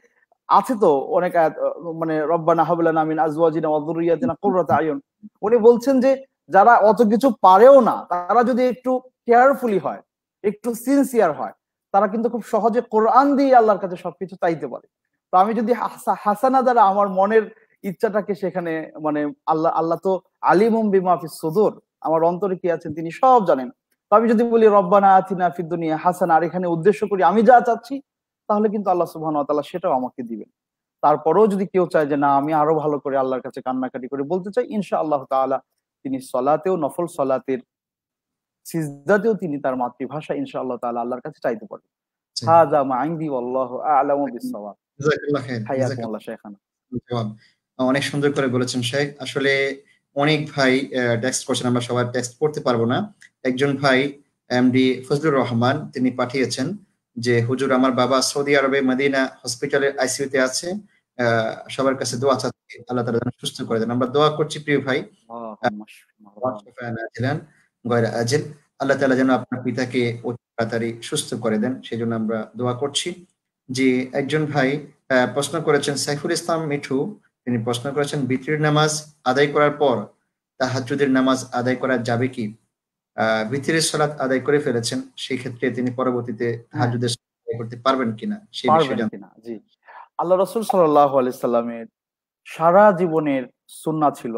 আছে তো অনেক আয়াত, মানে রব্বানা হাব লানা মিন আজওয়াজিনা ওয়া যুররিয়াতিনা কুররাতা আয়ুন। উনি বলছেন যে যারা অত কিছু পারেও না, তারা যদি একটু কেয়ারফুলি হয়, একটু সিনসিয়ার হয়, তারা কিন্তু খুব সহজে কোরআন দিয়ে আল্লাহর কাছে সবকিছু চাইতে পারে। তো আমি যদি হাসানা দ্বারা আমার মনের ইচ্ছাটাকে সেখানে, মানে আল্লাহ আল্লাহ তো আলিমুম বিমা ফিস সুদুর, আমার অন্তরে কি আছেন তিনি সব জানেন। তো আমি যদি বলি রব্বানা আতিনা ফিদ দুনিয়া হাসানা, আর এখানে উদ্দেশ্য করি আমি যা চাচ্ছি, তাহলে কিন্তু আল্লাহ সুবহানাহু ওয়া তাআলা সেটাও আমাকে দিবেন। তারপরেও যদি কেউ চায় যে না আমি আরো ভালো করে আল্লাহর কাছে কান্নাকাটি করে বলতে চাই, ইনশাআল্লাহ তাআলা তিনি সলাতেও, নফল সলাতের সিজদাতেও তিনি তার মাতৃভাষা ইনশাআল্লাহ তাআলা আল্লাহর কাছে চাইতে পারবেন। হাযা মা ইনদি ওয়াল্লাহু আ'লামু বিস-সাওয়াব। জাযাকাল্লাহ খাইর। হায়াকুমুল্লাহ শাইখানা। জবাব অনেক সুন্দর করে বলেছেন শেখ। আসলে অনেক ভাই টেক্সট করছেন, আমরা সবাই টেক্সট পড়তে পারবো না। একজন ভাই এমডি ফজলুর রহমান তিনি পাঠিয়েছেন যে হুজুর আমার বাবা সৌদি আরবে মদিনা হসপিটালের আইসিইউতে আছে, সবার কাছে দোয়া চাচ্ছি আল্লাহ তাআলা যেন সুস্থ করে দেন। আমরা দোয়া করছি প্রিয় ভাই, আল্লাহ তাআলা যেন আপনার পিতাকে অতি তাড়াতাড়ি সুস্থ করে দেন, সেই জন্য আমরা দোয়া করছি। যে একজন ভাই প্রশ্ন করেছেন, সাইফুল ইসলাম মিঠু, তিনি প্রশ্ন করেছেন বিতরের নামাজ আদায় করার পর তাহাজ্জুদের নামাজ আদায় করা যাবে কি? বিতরের সালাত আদায় করে ফেলেছেন, সেই ক্ষেত্রে তিনি পরবর্তীতে তাহাজ্জুদের সালাত আদায় করতে পারবেন কিনা সেই বিষয়ে জানতে। জি, আল্লাহ রাসূল সাল্লাল্লাহু আলাইহি সাল্লামের সারা জীবনের সুন্নাহ ছিল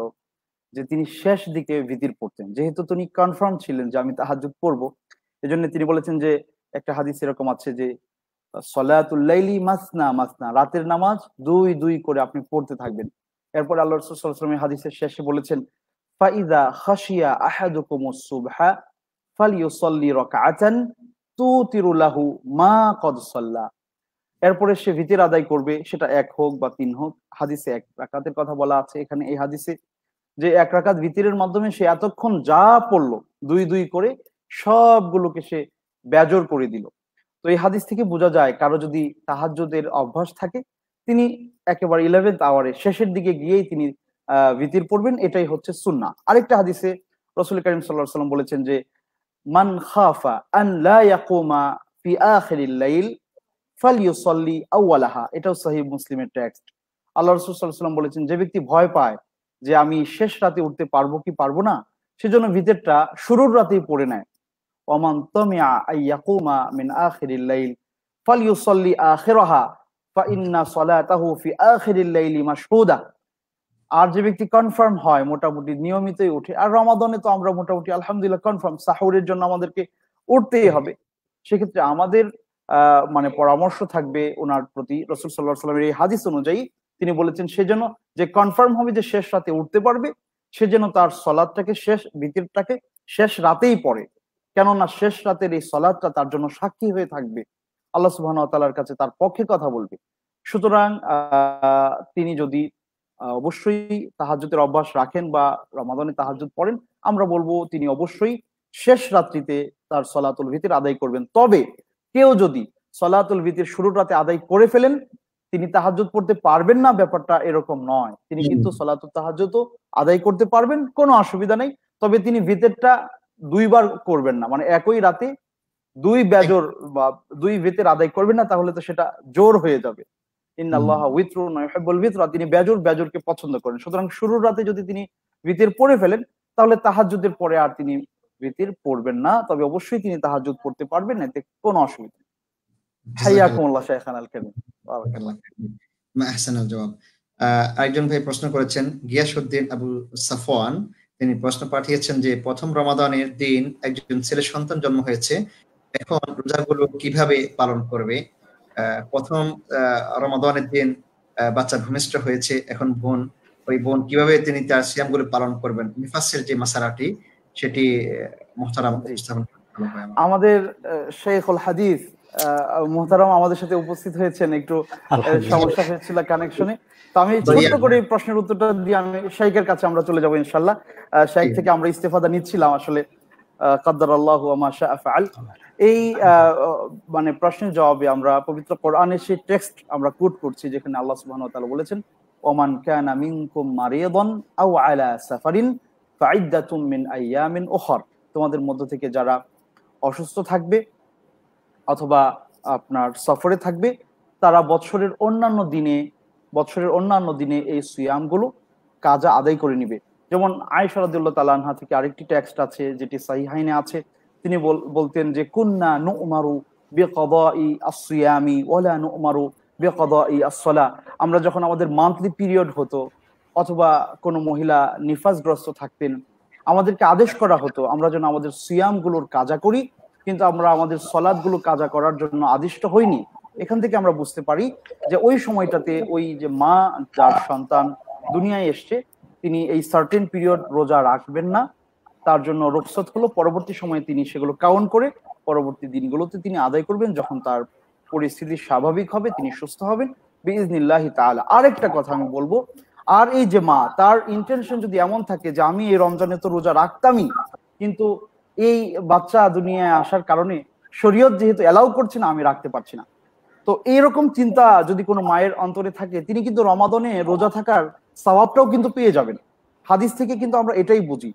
যে তিনি শেষ দিকে ভিতির পড়তেন। যেহেতু তিনি কনফার্ম ছিলেন যে আমি তাহাজ্জুদ পড়বো, এজন্য তিনি বলেছেন যে একটা হাদিস এরকম আছে যে সলাতুল লাইলি মাসনা মাসনা, রাতের নামাজ দুই দুই করে আপনি পড়তে থাকবেন। এরপর আল্লাহ রাসূল সাল্লাল্লাহু আলাইহি ওয়াসাল্লাম হাদিসের শেষে বলেছেন ফাইদা খাশিয়া আহাদুকুমুস সুবহা ফালইউসাল্লি রাকআতান তুতিরু লাহু মা কদ সাল্লা। এরপরে সে ভিতির আদায় করবে, সেটা এক হোক বা তিন হোক। হাদিসে এক রাকাতের কথা বলা আছে, এখানে এই হাদিসে যে এক রাকাত ভিতিরের মাধ্যমে সে এতক্ষণ যা পড়লো দুই দুই করে সবগুলোকে সে বেজর করে দিল। তো এই হাদিস থেকে বোঝা যায় কারো যদি তাহাজ্জুদের অভ্যাস থাকে, তিনি একেবারে 11th আওয়ারে শেষের দিকে গিয়েই তিনি ভিতির পড়বেন, এটাই হচ্ছে সুন্নাহ। আরেকটা হাদিসে রাসূল কারীম সাল্লাল্লাহু আলাইহি ওয়াসাল্লাম বলেছেন যে মান খাফা আন লা ইয়াকুমা ফি আখিরিল লাইল ফালইউসাল্লি আউয়ালাহা, এটাও সহিহ মুসলিমের টেক্সট। আল্লাহ রাসূল সাল্লাল্লাহু আলাইহি ওয়াসাল্লাম বলেছেন যে ব্যক্তি ভয় পায় যে আমি শেষ রাতে উঠতে পারবো কি পারবো না, সেজন্য ভিতরটা শুরুর রাতেই পড়ে নেয়। ওমান তামিআ আইয়াকুমা মিন আখিরিল লাইল ফালইউসাল্লি আখিরাহা ফাইন্না সলাতাহু ফি আখিরিল লাইলি মাশহুদা। আর যে ব্যক্তি কনফার্ম হয়, মোটামুটি নিয়মিতই উঠে, আর রমাদানে তো আমরা মোটামুটি আলহামদুলিল্লাহ কনফার্ম সাহুরের জন্য আমাদেরকে উঠতেই হবে, সেক্ষেত্রে আমাদের মানে পরামর্শ থাকবে ওনার প্রতি। রাসূল সাল্লাল্লাহু আলাইহি ওয়াসাল্লামের এই হাদিস অনুযায়ী তিনি বলেছেন সেজন্য যে কনফার্ম হবে যে শেষ রাতে উঠতে পারবে, সেজন্য তার সলাতটাকে শেষ ভিতরটাকে শেষ রাতেই পড়ে, কেননা শেষ রাতের এই সলাতটা তার জন্য সাক্ষী হয়ে থাকবে, আল্লাহ সুবহানাহু ওয়া তাআলার কাছে তার পক্ষে কথা বলবে। সুতরাং তিনি যদি অবশ্যই তাহাজ্জুদের অভ্যাস রাখেন বা রমাদানে তাহাজ্জুদ পড়েন, আমরা বলবো তিনি অবশ্যই শেষ রাত্রিতে তার সলাতুল ভিতর আদায় করবেন। তবে কেউ যদি সলাতুল ভিতর শুরুর রাতে আদায় করে ফেলেন, তিনি তাহাজ্জুদ পড়তে পারবেন না, ব্যাপারটা এরকম নয়। তিনি কিন্তু সলাতুল তাহাজ্জুদও আদায় করতে পারবেন, কোনো অসুবিধা নেই। তবে তিনি ভিতরটা দুইবার করবেন না, মানে একই রাতে দুই বেজর বা দুই ভিতর আদায় করবেন না, তাহলে তো সেটা জোর হয়ে যাবে। ইন্নাল্লাহা উইত্রুন ওয়া ইউহিব্বুল বিতরা, তিনি বেজরকে পছন্দ করেন। সুতরাং শুরুর রাতে যদি তিনি ভিতর পড়ে ফেলেন, তাহলে তাহাজ্জুদের পরে আর তিনি ভিতর পড়বেন না। তবে অবশ্যই তিনি তাহাজ্জুদ পড়তে পারবেন, এতে কোনো অসুবিধা নেই। হাইয়াকুমুল্লাহ শাইখানাল কারীম। বারাকাল্লাহ। মা আহসানাল জবাব। আরেকজন ভাই প্রশ্ন করেছেন, গিয়াসউদ্দিন আবু সাফওয়ান, তিনি প্রশ্ন পাঠিয়েছেন যে প্রথম রমাদানের দিন একজন ছেলে সন্তান জন্ম হয়েছে, এখন রোজাগুলো কিভাবে পালন করবে? প্রথম রমাদানের দিন বাচ্চা ভূমিষ্ঠ হয়েছে, এখন ওই বোন কিভাবে তিনি তার সিয়ামগুলো পালন করবেন, মুফাসসির যে মাসালাটি সেটি মুহতারাম উপস্থাপন করতে হবে। আমাদের শেখুল হাদিস মোহতারাম আমাদের সাথে উপস্থিত হয়েছেন, একটু সমস্যা হয়েছিল কানেকশনে। তো আমি ছোট্ট করে প্রশ্নের উত্তরটা দিয়ে আমি শাইখের কাছে আমরা চলে যাবো ইনশাআল্লাহ। শাইখ থেকে আমরা ইস্তেফাদা নিচ্ছিলাম আসলে, কাদ্দারাল্লাহু ওয়া মা শাআ ফাআল। এই মানে প্রশ্নের জবাবে আমরা পবিত্র কোরআনের সেই টেক্সট আমরা কোট করছি যেখানে আল্লাহ সুবহানাহু ওয়া তাআলা বলেছেন, ওমান কানা মিনকুম মারিদান আও আলা সাফারিন ফাইদ্দাতুম মিন আইয়ামিন উখর। তোমাদের মধ্য থেকে যারা অসুস্থ থাকবে অথবা আপনার সফরে থাকবে তারা বছরের অন্যান্য দিনে এই সিয়ামগুলো কাজা আদায় করে নিবে। যেমন আয়েশা রাদিয়াল্লাহু তাআলা আনহা থেকে আরেকটি টেক্সট আছে যেটি সাহিহাইনে আছে, তিনি বলতেন যে কুন্না নু'মারু বিকদাই আস-সিয়ামি ওয়ালা নু'মারু বিকদাই আস-সালাহ। আমরা যখন আমাদের মান্থলি পিরিয়ড হতো অথবা কোনো মহিলা নিফাসগ্রস্ত থাকতেন, আমাদেরকে আদেশ করা হতো আমরা যেন আমাদের সিয়ামগুলোর কাজা করি, কিন্তু আমরা আমাদের সলাদগুলো কাজা করার জন্য আদিষ্ট হইনি। এখান থেকে আমরা বুঝতে পারি যে ওই সময়টাতে ওই যে মা যার সন্তান দুনিয়ায় এসছে তিনি এই সার্টেন পিরিয়ড রোজা রাখবেন না, তার জন্য রুখসত হলো, পরবর্তী সময়ে তিনি সেগুলো কাউন্ট করে পরবর্তী দিনগুলোতে তিনি আদায় করবেন, যখন তার পরিস্থিতি স্বাভাবিক হবে তিনি সুস্থ হবেন বিইজনিল্লাহি তাআলা। আরেকটা কথা আমি বলবো, আর এই যে মা তার ইন্টেনশন যদি এমন থাকে যে আমি এই রমজানে তো রোজা রাখতামই, কিন্তু এই বাচ্চা দুনিয়ায় আসার কারণে শরীয়ত যেহেতু এলাউ করছে না আমি রাখতে পারছি না, তো এইরকম চিন্তা যদি কোনো মায়ের অন্তরে থাকে তিনি কিন্তু রমাদানে রোজা থাকার সওয়াবটাও কিন্তু পেয়ে যাবেন। হাদিস থেকে কিন্তু আমরা এটাই বুঝি।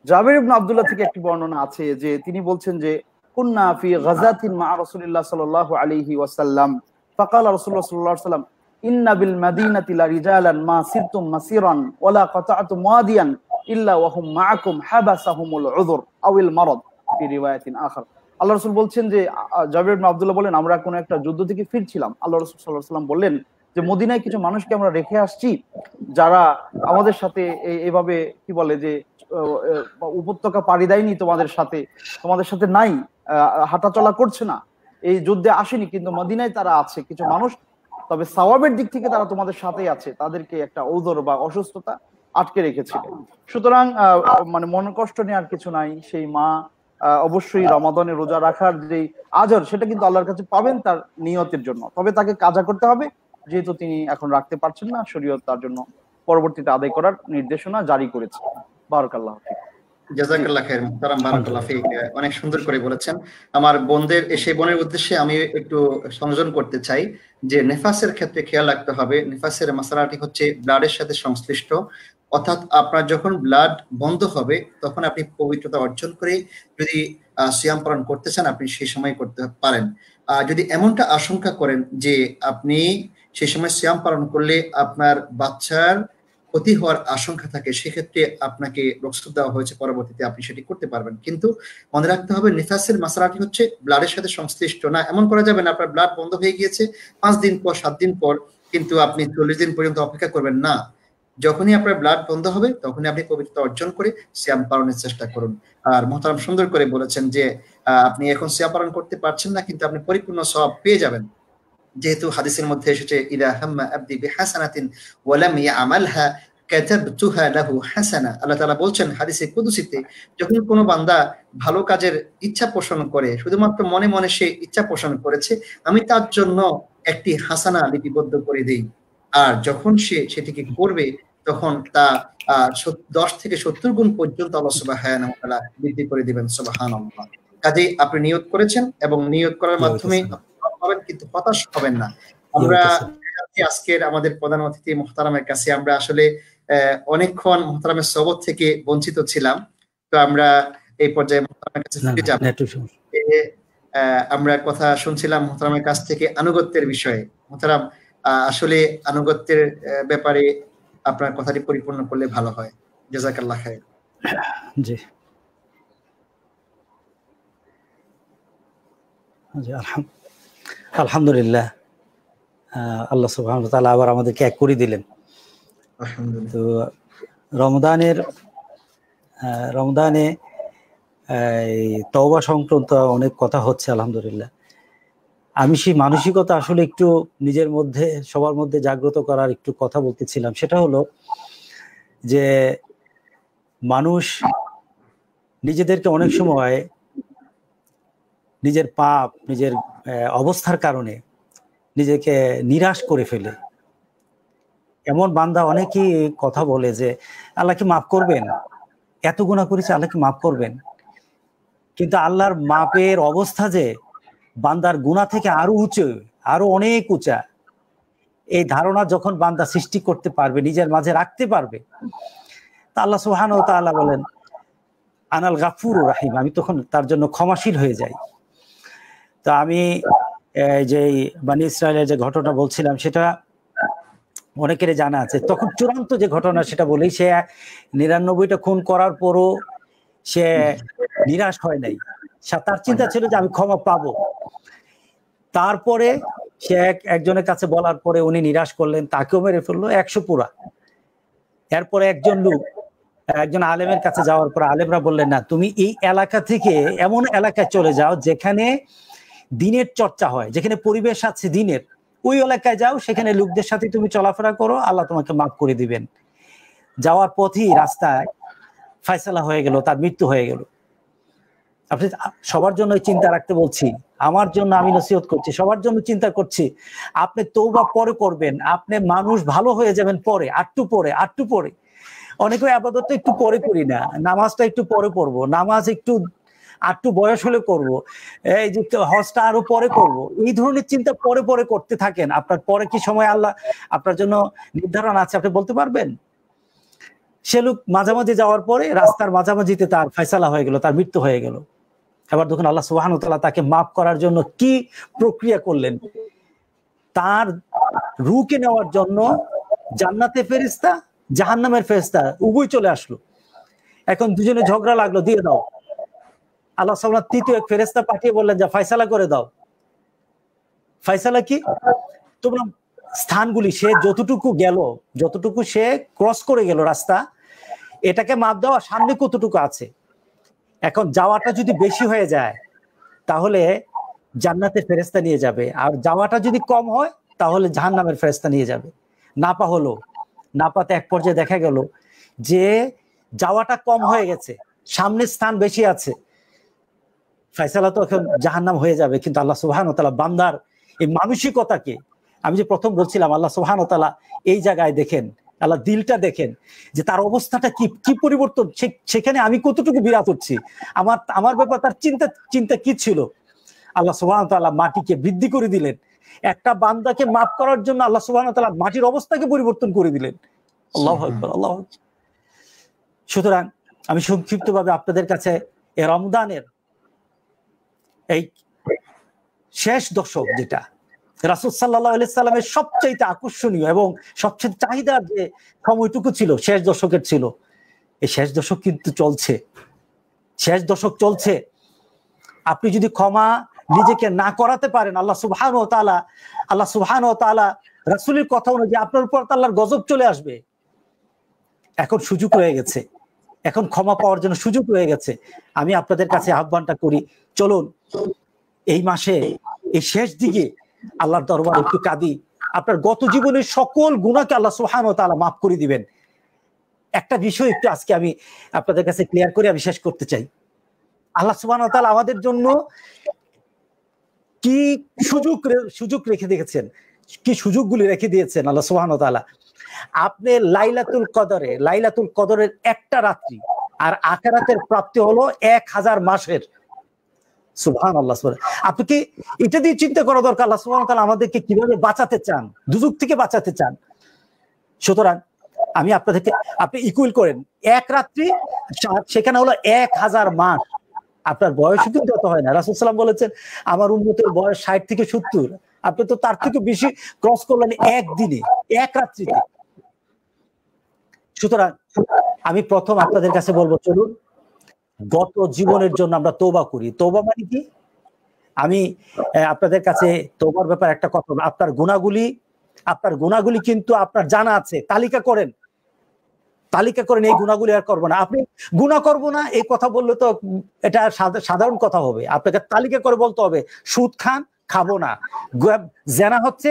জাবির ইবনে আব্দুল্লাহ থেকে একটি বর্ণনা আছে যে তিনি বলছেন যে কুন্না ফি গাযাতিন মা রাসূলিল্লাহ সাল্লাল্লাহু আলাইহি ওয়াসাল্লাম ফাকালা রাসূলুল্লাহ সাল্লাল্লাহু আলাইহি ওয়াসাল্লাম ইন্না বিল মাদিনাতি লা রিজালান মা সিরতুম মাসিরান ওয়ালা কাতা'তুম ওয়াদিয়ান ইল্লা ওয়া হুম মাআকুম হাবাসাহুমুল উযর আওয়াল মারাদ ফি রিওয়ায়াতিন আখার। আল্লাহ রাসূল বলছেন যে জাবির ইবনে আব্দুল্লাহ বলেন আমরা কোনো একটা যুদ্ধ থেকে ফিরছিলাম, আল্লাহ রাসূল সাল্লাল্লাহু আলাইহি ওয়াসাল্লাম বললেন যে মদিনায় কিছু মানুষকে আমরা রেখে আসছি যারা আমাদের সাথে এইভাবে কি বলে যে উপত্যকা পাড়ি দেয়নি, তোমাদের সাথে নাই, হাঁটাচলা করছে না, এই যুদ্ধে আসেনি, কিন্তু মদিনায় তারা আছে কিছু মানুষ, তবে সওয়াবের দিক থেকে তারা তোমাদের সাথেই আছে, তাদেরকে একটা ওযর বা অসুস্থতা আটকে রেখেছিল। সুতরাং মানে মন কষ্ট নেওয়ার কিছু নাই, সেই মা অবশ্যই রমাদানে রোজা রাখার যে আজর সেটা কিন্তু আল্লাহর কাছে পাবেন তার নিয়তের জন্য, তবে তাকে কাজা করতে হবে যেহেতু তিনি এখন রাখতে পারছেন না, শরীয়ত তার জন্য পরবর্তীতে আদায় করার নির্দেশনা জারি করেছে। বারাকাল্লাহু ফিক। জাযাকাল্লাহ খাইর মুহতারাম, বারাকাল্লাহু ফিক। অনেক সুন্দর করে বলেছেন। আমার সেই বোনের উদ্দেশ্যে আমি একটু সংযোজন করতে চাই যে নেফাসের ক্ষেত্রে খেয়াল রাখতে হবে, নেফাসের মাসালাটি হচ্ছে ব্লাডের সাথে সংশ্লিষ্ট, অর্থাৎ আপনার যখন ব্লাড বন্ধ হবে তখন আপনি পবিত্রতা অর্জন করে যদি সিয়াম পালন করতে চান আপনি সেই সময় করতে পারেন। যদি এমনটা আশঙ্কা করেন যে আপনি সেই সময় সিয়াম পালন করলে আপনার বাচ্চার ক্ষতি হওয়ার আশঙ্কা থাকে, সেক্ষেত্রে আপনাকে রুখসত দেওয়া হয়েছে, পরবর্তীতে আপনি সেটি করতে পারবেন। কিন্তু মনে রাখতে হবে নিফাসের মাসালাটি হচ্ছে ব্লাডের সাথে সংশ্লিষ্ট না। এমন করা যাবে না আপনার ব্লাড বন্ধ হয়ে গিয়েছে 5 দিন পর 7 দিন পর কিন্তু আপনি 40 দিন পর্যন্ত অপেক্ষা করবেন না। যখনই আপনার ব্লাড বন্ধ হবে তখনই আপনি পবিত্রতা অর্জন করে সিয়াম পালনের চেষ্টা করুন। আর মুহতারাম সুন্দর করে বলেছেন যে আপনি এখন সিয়াম পালন করতে পারছেন না কিন্তু আপনি পরিপূর্ণ সওয়াব পেয়ে যাবেন, যেহেতু হাদিসের মধ্যে এসেছে ইদা হাম্মা আবদি বিহাসানাতিন ওয়া লাম ইয়ামালহা কাতাবতুহা লাহু হাসানা। আল্লাহ তাআলা বলছেন হাদিসে কুদসিতে, যখন কোনো বান্দা ভালো কাজের ইচ্ছা পোষণ করে, শুধুমাত্র মনে মনে সে ইচ্ছা পোষণ করেছে, আমি তার জন্য একটি হাসানা লিপিবদ্ধ করে দেই। আর যখন সে সেটিকে করবে তখন তা 10 থেকে 70 গুণ পর্যন্ত আল্লাহ সুবহানাহু ওয়া তাআলা বৃদ্ধি করে দিবেন। সুবহানাল্লাহ। কাজেই আপনি নিয়ত করেছেন এবং নিয়ত করার মাধ্যমে হবেন, কিন্তু হতাশ হবেন না। আমরা আজকের আমাদের প্রধান অতিথি মুহতারামের কাছে আমরা আসলে অনেকক্ষণ মুহতারামের সহবত থেকে বঞ্চিত ছিলাম, তো আমরা এই পর্যায়ে মুহতারামের কাছে ফিরে যাব। আমরা কথা শুনছিলাম মুহতারামের কাছ থেকে আনুগত্যের বিষয়ে। মুহতারাম, আসলে আনুগত্যের ব্যাপারে আপনার কথাটি পরিপূর্ণ করলে ভালো হয়। জাযাকাল্লাহ খাইর। জি আলহামদুলিল্লাহ, আল্লাহ সুবহানাহু ওয়া তাআলা আবার আমাদেরকে এক করে দিলেন। তো রমজানে তওবা সংক্রান্ত অনেক কথা হচ্ছে আলহামদুলিল্লাহ। আমি সেই মানসিকতা আসলে একটু নিজের মধ্যে সবার মধ্যে জাগ্রত করার একটু কথা বলতেছিলাম। সেটা হলো যে মানুষ নিজেদেরকে অনেক সময় নিজের পাপ, নিজের অবস্থার কারণে নিজেকে নিরাশ করে ফেলে। এমন বান্দা অনেকেই কথা বলে যে আল্লাহ কি মাফ করবেন, এত গুনাহ করেছে আল্লাহ কি মাফ করবেন। কিন্তু আল্লাহর মাপের অবস্থা যে বান্দার গুনাহ থেকে আরো উঁচু, আরো অনেক উঁচা, এই ধারণা যখন বান্দা সৃষ্টি করতে পারবে, নিজের মাঝে রাখতে পারবে, তা আল্লাহ সুবহানাহু ওয়া তাআলা বলেন আনাল গাফুরুর রাহিম, আমি তখন তার জন্য ক্ষমাশীল হয়ে যাই। তো আমি যে বনী ইসরায়েলের যে ঘটনা বলছিলাম সেটা অনেকেরই জানা আছে। তখন চূড়ান্ত যে ঘটনা সেটা বলি, সে ৯৯টা খুন করার পরও সে নিরাশ হয় নাই। তার চিন্তা ছিল যে আমি ক্ষমা পাবো। তারপরে সে একজনের কাছে বলার পরে উনি নিরাশ করলেন, তাকেও মেরে ফেললো ১০০ পুরা। এরপরে একজন আলেমের কাছে যাওয়ার পর আলেমরা বললেন না, তুমি এই এলাকা থেকে এমন এলাকায় চলে যাও যেখানে দিনের চর্চা হয়, যেখানে পরিবেশ আছে দিনের, ওই এলাকায় যাও, সেখানে লোকদের সাথে তুমি চলাফেরা করো, আল্লাহ তোমাকে মাফ করে দিবেন। যাওয়ার পথেই রাস্তায় ফয়সালা হয়ে গেল, তার মৃত্যু হয়ে গেল। আপনি সবার জন্য চিন্তা রাখতে বলছি, আমার জন্য আমি নসিহত করছি, সবার জন্য চিন্তা করছি। আপনি তওবা পরে করবেন, আপনি মানুষ ভালো হয়ে যাবেন পরে, আটটু পরে। অনেকে আবাদত একটু পরে করি না, নামাজটা একটু পরে পড়বো, নামাজ একটু বয়স হলে করব, এই যে হজটা আরো পরে করব, এই ধরনের চিন্তা পরে করতে থাকেন। আপনার পরে কি সময় আল্লাহ আপনার জন্য নির্ধারণ আছে আপনি বলতে পারবেন? সে লোক মাঝামাঝি যাওয়ার পরে রাস্তার মাঝামাঝিতে তার ফয়সালা হয়ে গেল, তার মৃত্যু হয়ে গেল। এবার দেখুন আল্লাহ সুবহানাহু ওয়া তাআলা তাকে মাফ করার জন্য কি প্রক্রিয়া করলেন। তার রূহকে নেওয়ার জন্য জান্নাতে ফেরেশতা, জাহান্নামের ফেরেশতা উভয় চলে আসলো। এখন দুজনে ঝগড়া লাগলো, দিয়ে দাও। আল্লাহ সুবহানাহু ওয়া তাআলা তৃতীয় এক ফেরেশতা পাঠিয়ে বললেন যে ফয়সালা করে দাও। ফয়সালা কি? তোমরা স্থানগুলি, সে যতটুকু সে ক্রস করে গেল রাস্তা, এটাকে মাপ দাও, সামনে কতটুকু আছে। এখন যাওয়াটা যদি বেশি হয়ে যায় তাহলে জান্নাতের ফেরেশতা নিয়ে যাবে, আর যাওয়াটা যদি কম হয় তাহলে জাহান্নামের ফেরেশতা নিয়ে যাবে। নাপা হলো, নাপাতে এক পর্যায়ে দেখা গেল যে যাওয়াটা কম হয়ে গেছে, সামনের স্থান বেশি আছে, ফয়সালা তো এখন জাহান্নাম হয়ে যাবে। কিন্তু আল্লাহ সুবহানাহু ওয়া তাআলা বান্দার এই মানসিকতাকে, আমি যে প্রথম বলছিলাম, আল্লাহ সুবহানাহু ওয়া তাআলা এই জায়গায় দেখেন, আল্লাহ দিলটা দেখেন যে তার অবস্থাটা কি পরিবর্তন, সেখানে আমি কতটুকু বিরাট হচ্ছি, আমার ব্যাপার তার চিন্তা কি ছিল। আল্লাহ সুবহানাহু ওয়া তাআলা মাটিকে বৃদ্ধি করে দিলেন। একটা বান্দাকে মাফ করার জন্য আল্লাহ সুবহানাহু ওয়া তাআলা মাটির অবস্থাকে পরিবর্তন করে দিলেন। আল্লাহু আকবার, আল্লাহু আকবার। সুতরাং আমি সংক্ষিপ্তভাবে আপনাদের কাছে এই রমজানের এই শেষ দশক, যেটা রাসূল সাল্লাল্লাহু আলাইহি সাল্লামের সবচেয়ে আকর্ষণীয় এবং সবচেয়ে চাহিদার যে সময়টুকু ছিল, শেষ দশকের ছিল, এই শেষ দশক কিন্তু চলছে। আপনি যদি ক্ষমা নিজেকে না করাতে পারেন, আল্লাহ সুবহানাহু ওয়া তাআলা রাসূলের কথা অনুযায়ী আপনার উপর আল্লাহর গজব চলে আসবে। এখন সুযোগ রয়ে গেছে, এখন ক্ষমা পাওয়ার জন্য সুযোগ রয়ে গেছে। আমি আপনাদের কাছে আহ্বানটা করি, চলুন এই মাসে এই শেষ দিকে আল্লাহর দরবারে একটু কাঁদি। আপনার গত জীবনের সকল গুনাহকে আল্লাহ সুবহানাহু ওয়া তাআলা মাফ করে দিবেন। একটা বিষয় একটু আজকে আমি আপনাদের কাছে ক্লিয়ার করে আমি শেষ করতে চাই। আল্লাহ সুবহানাহু ওয়া তাআলা আমাদের জন্য কি সুযোগ রেখে দিয়েছেন, কি সুযোগগুলি রেখে দিয়েছেন আল্লাহ সুবহানাহু ওয়া তাআলা। আপনি লাইলাতুল কদরের একটা রাত্রি, আর আখিরাতের প্রাপ্তি হলো 1000 মাসের। সুবহানাল্লাহ। আপনি কি এটা দিয়ে চিন্তা করা দরকার আল্লাহ সুবহানাহু ওয়া তাআলা আমাদেরকে কিভাবে বাঁচাতে চান, দুজক থেকে বাঁচাতে চান। সুতরাং আমি আপনাদেরকে, আপনি ইকুয়াল করেন এক রাত্রি, সেখানে হলো 1000 মাস। আপনার বয়স কিন্তু এত হয় না। রাসূল সাল্লাল্লাহু আলাইহি ওয়াসাল্লাম বলেছেন আমার উম্মতের বয়স 60 থেকে 70, আপনি তো তার থেকে বেশি ক্রস করলেন একদিনে, এক রাত্রিতে। সুতরাং আমি প্রথম আপনাদের কাছে বলবো, চলুন গত জীবনের জন্য আমরা তওবা করি। তওবা মানে কি? আমি আপনাদের কাছে তওবার ব্যাপারে একটা কথা, আপনার গুনাহগুলি কিন্তু আপনার জানা আছে, তালিকা করেন এই গুনাহগুলি আর করবো না। আপনি গুনাহ করবো না এই কথা বললে তো এটা সাধারণ কথা হবে। আপনাকে তালিকা করে বলতে হবে, সুদ খাবো না, জেনা হচ্ছে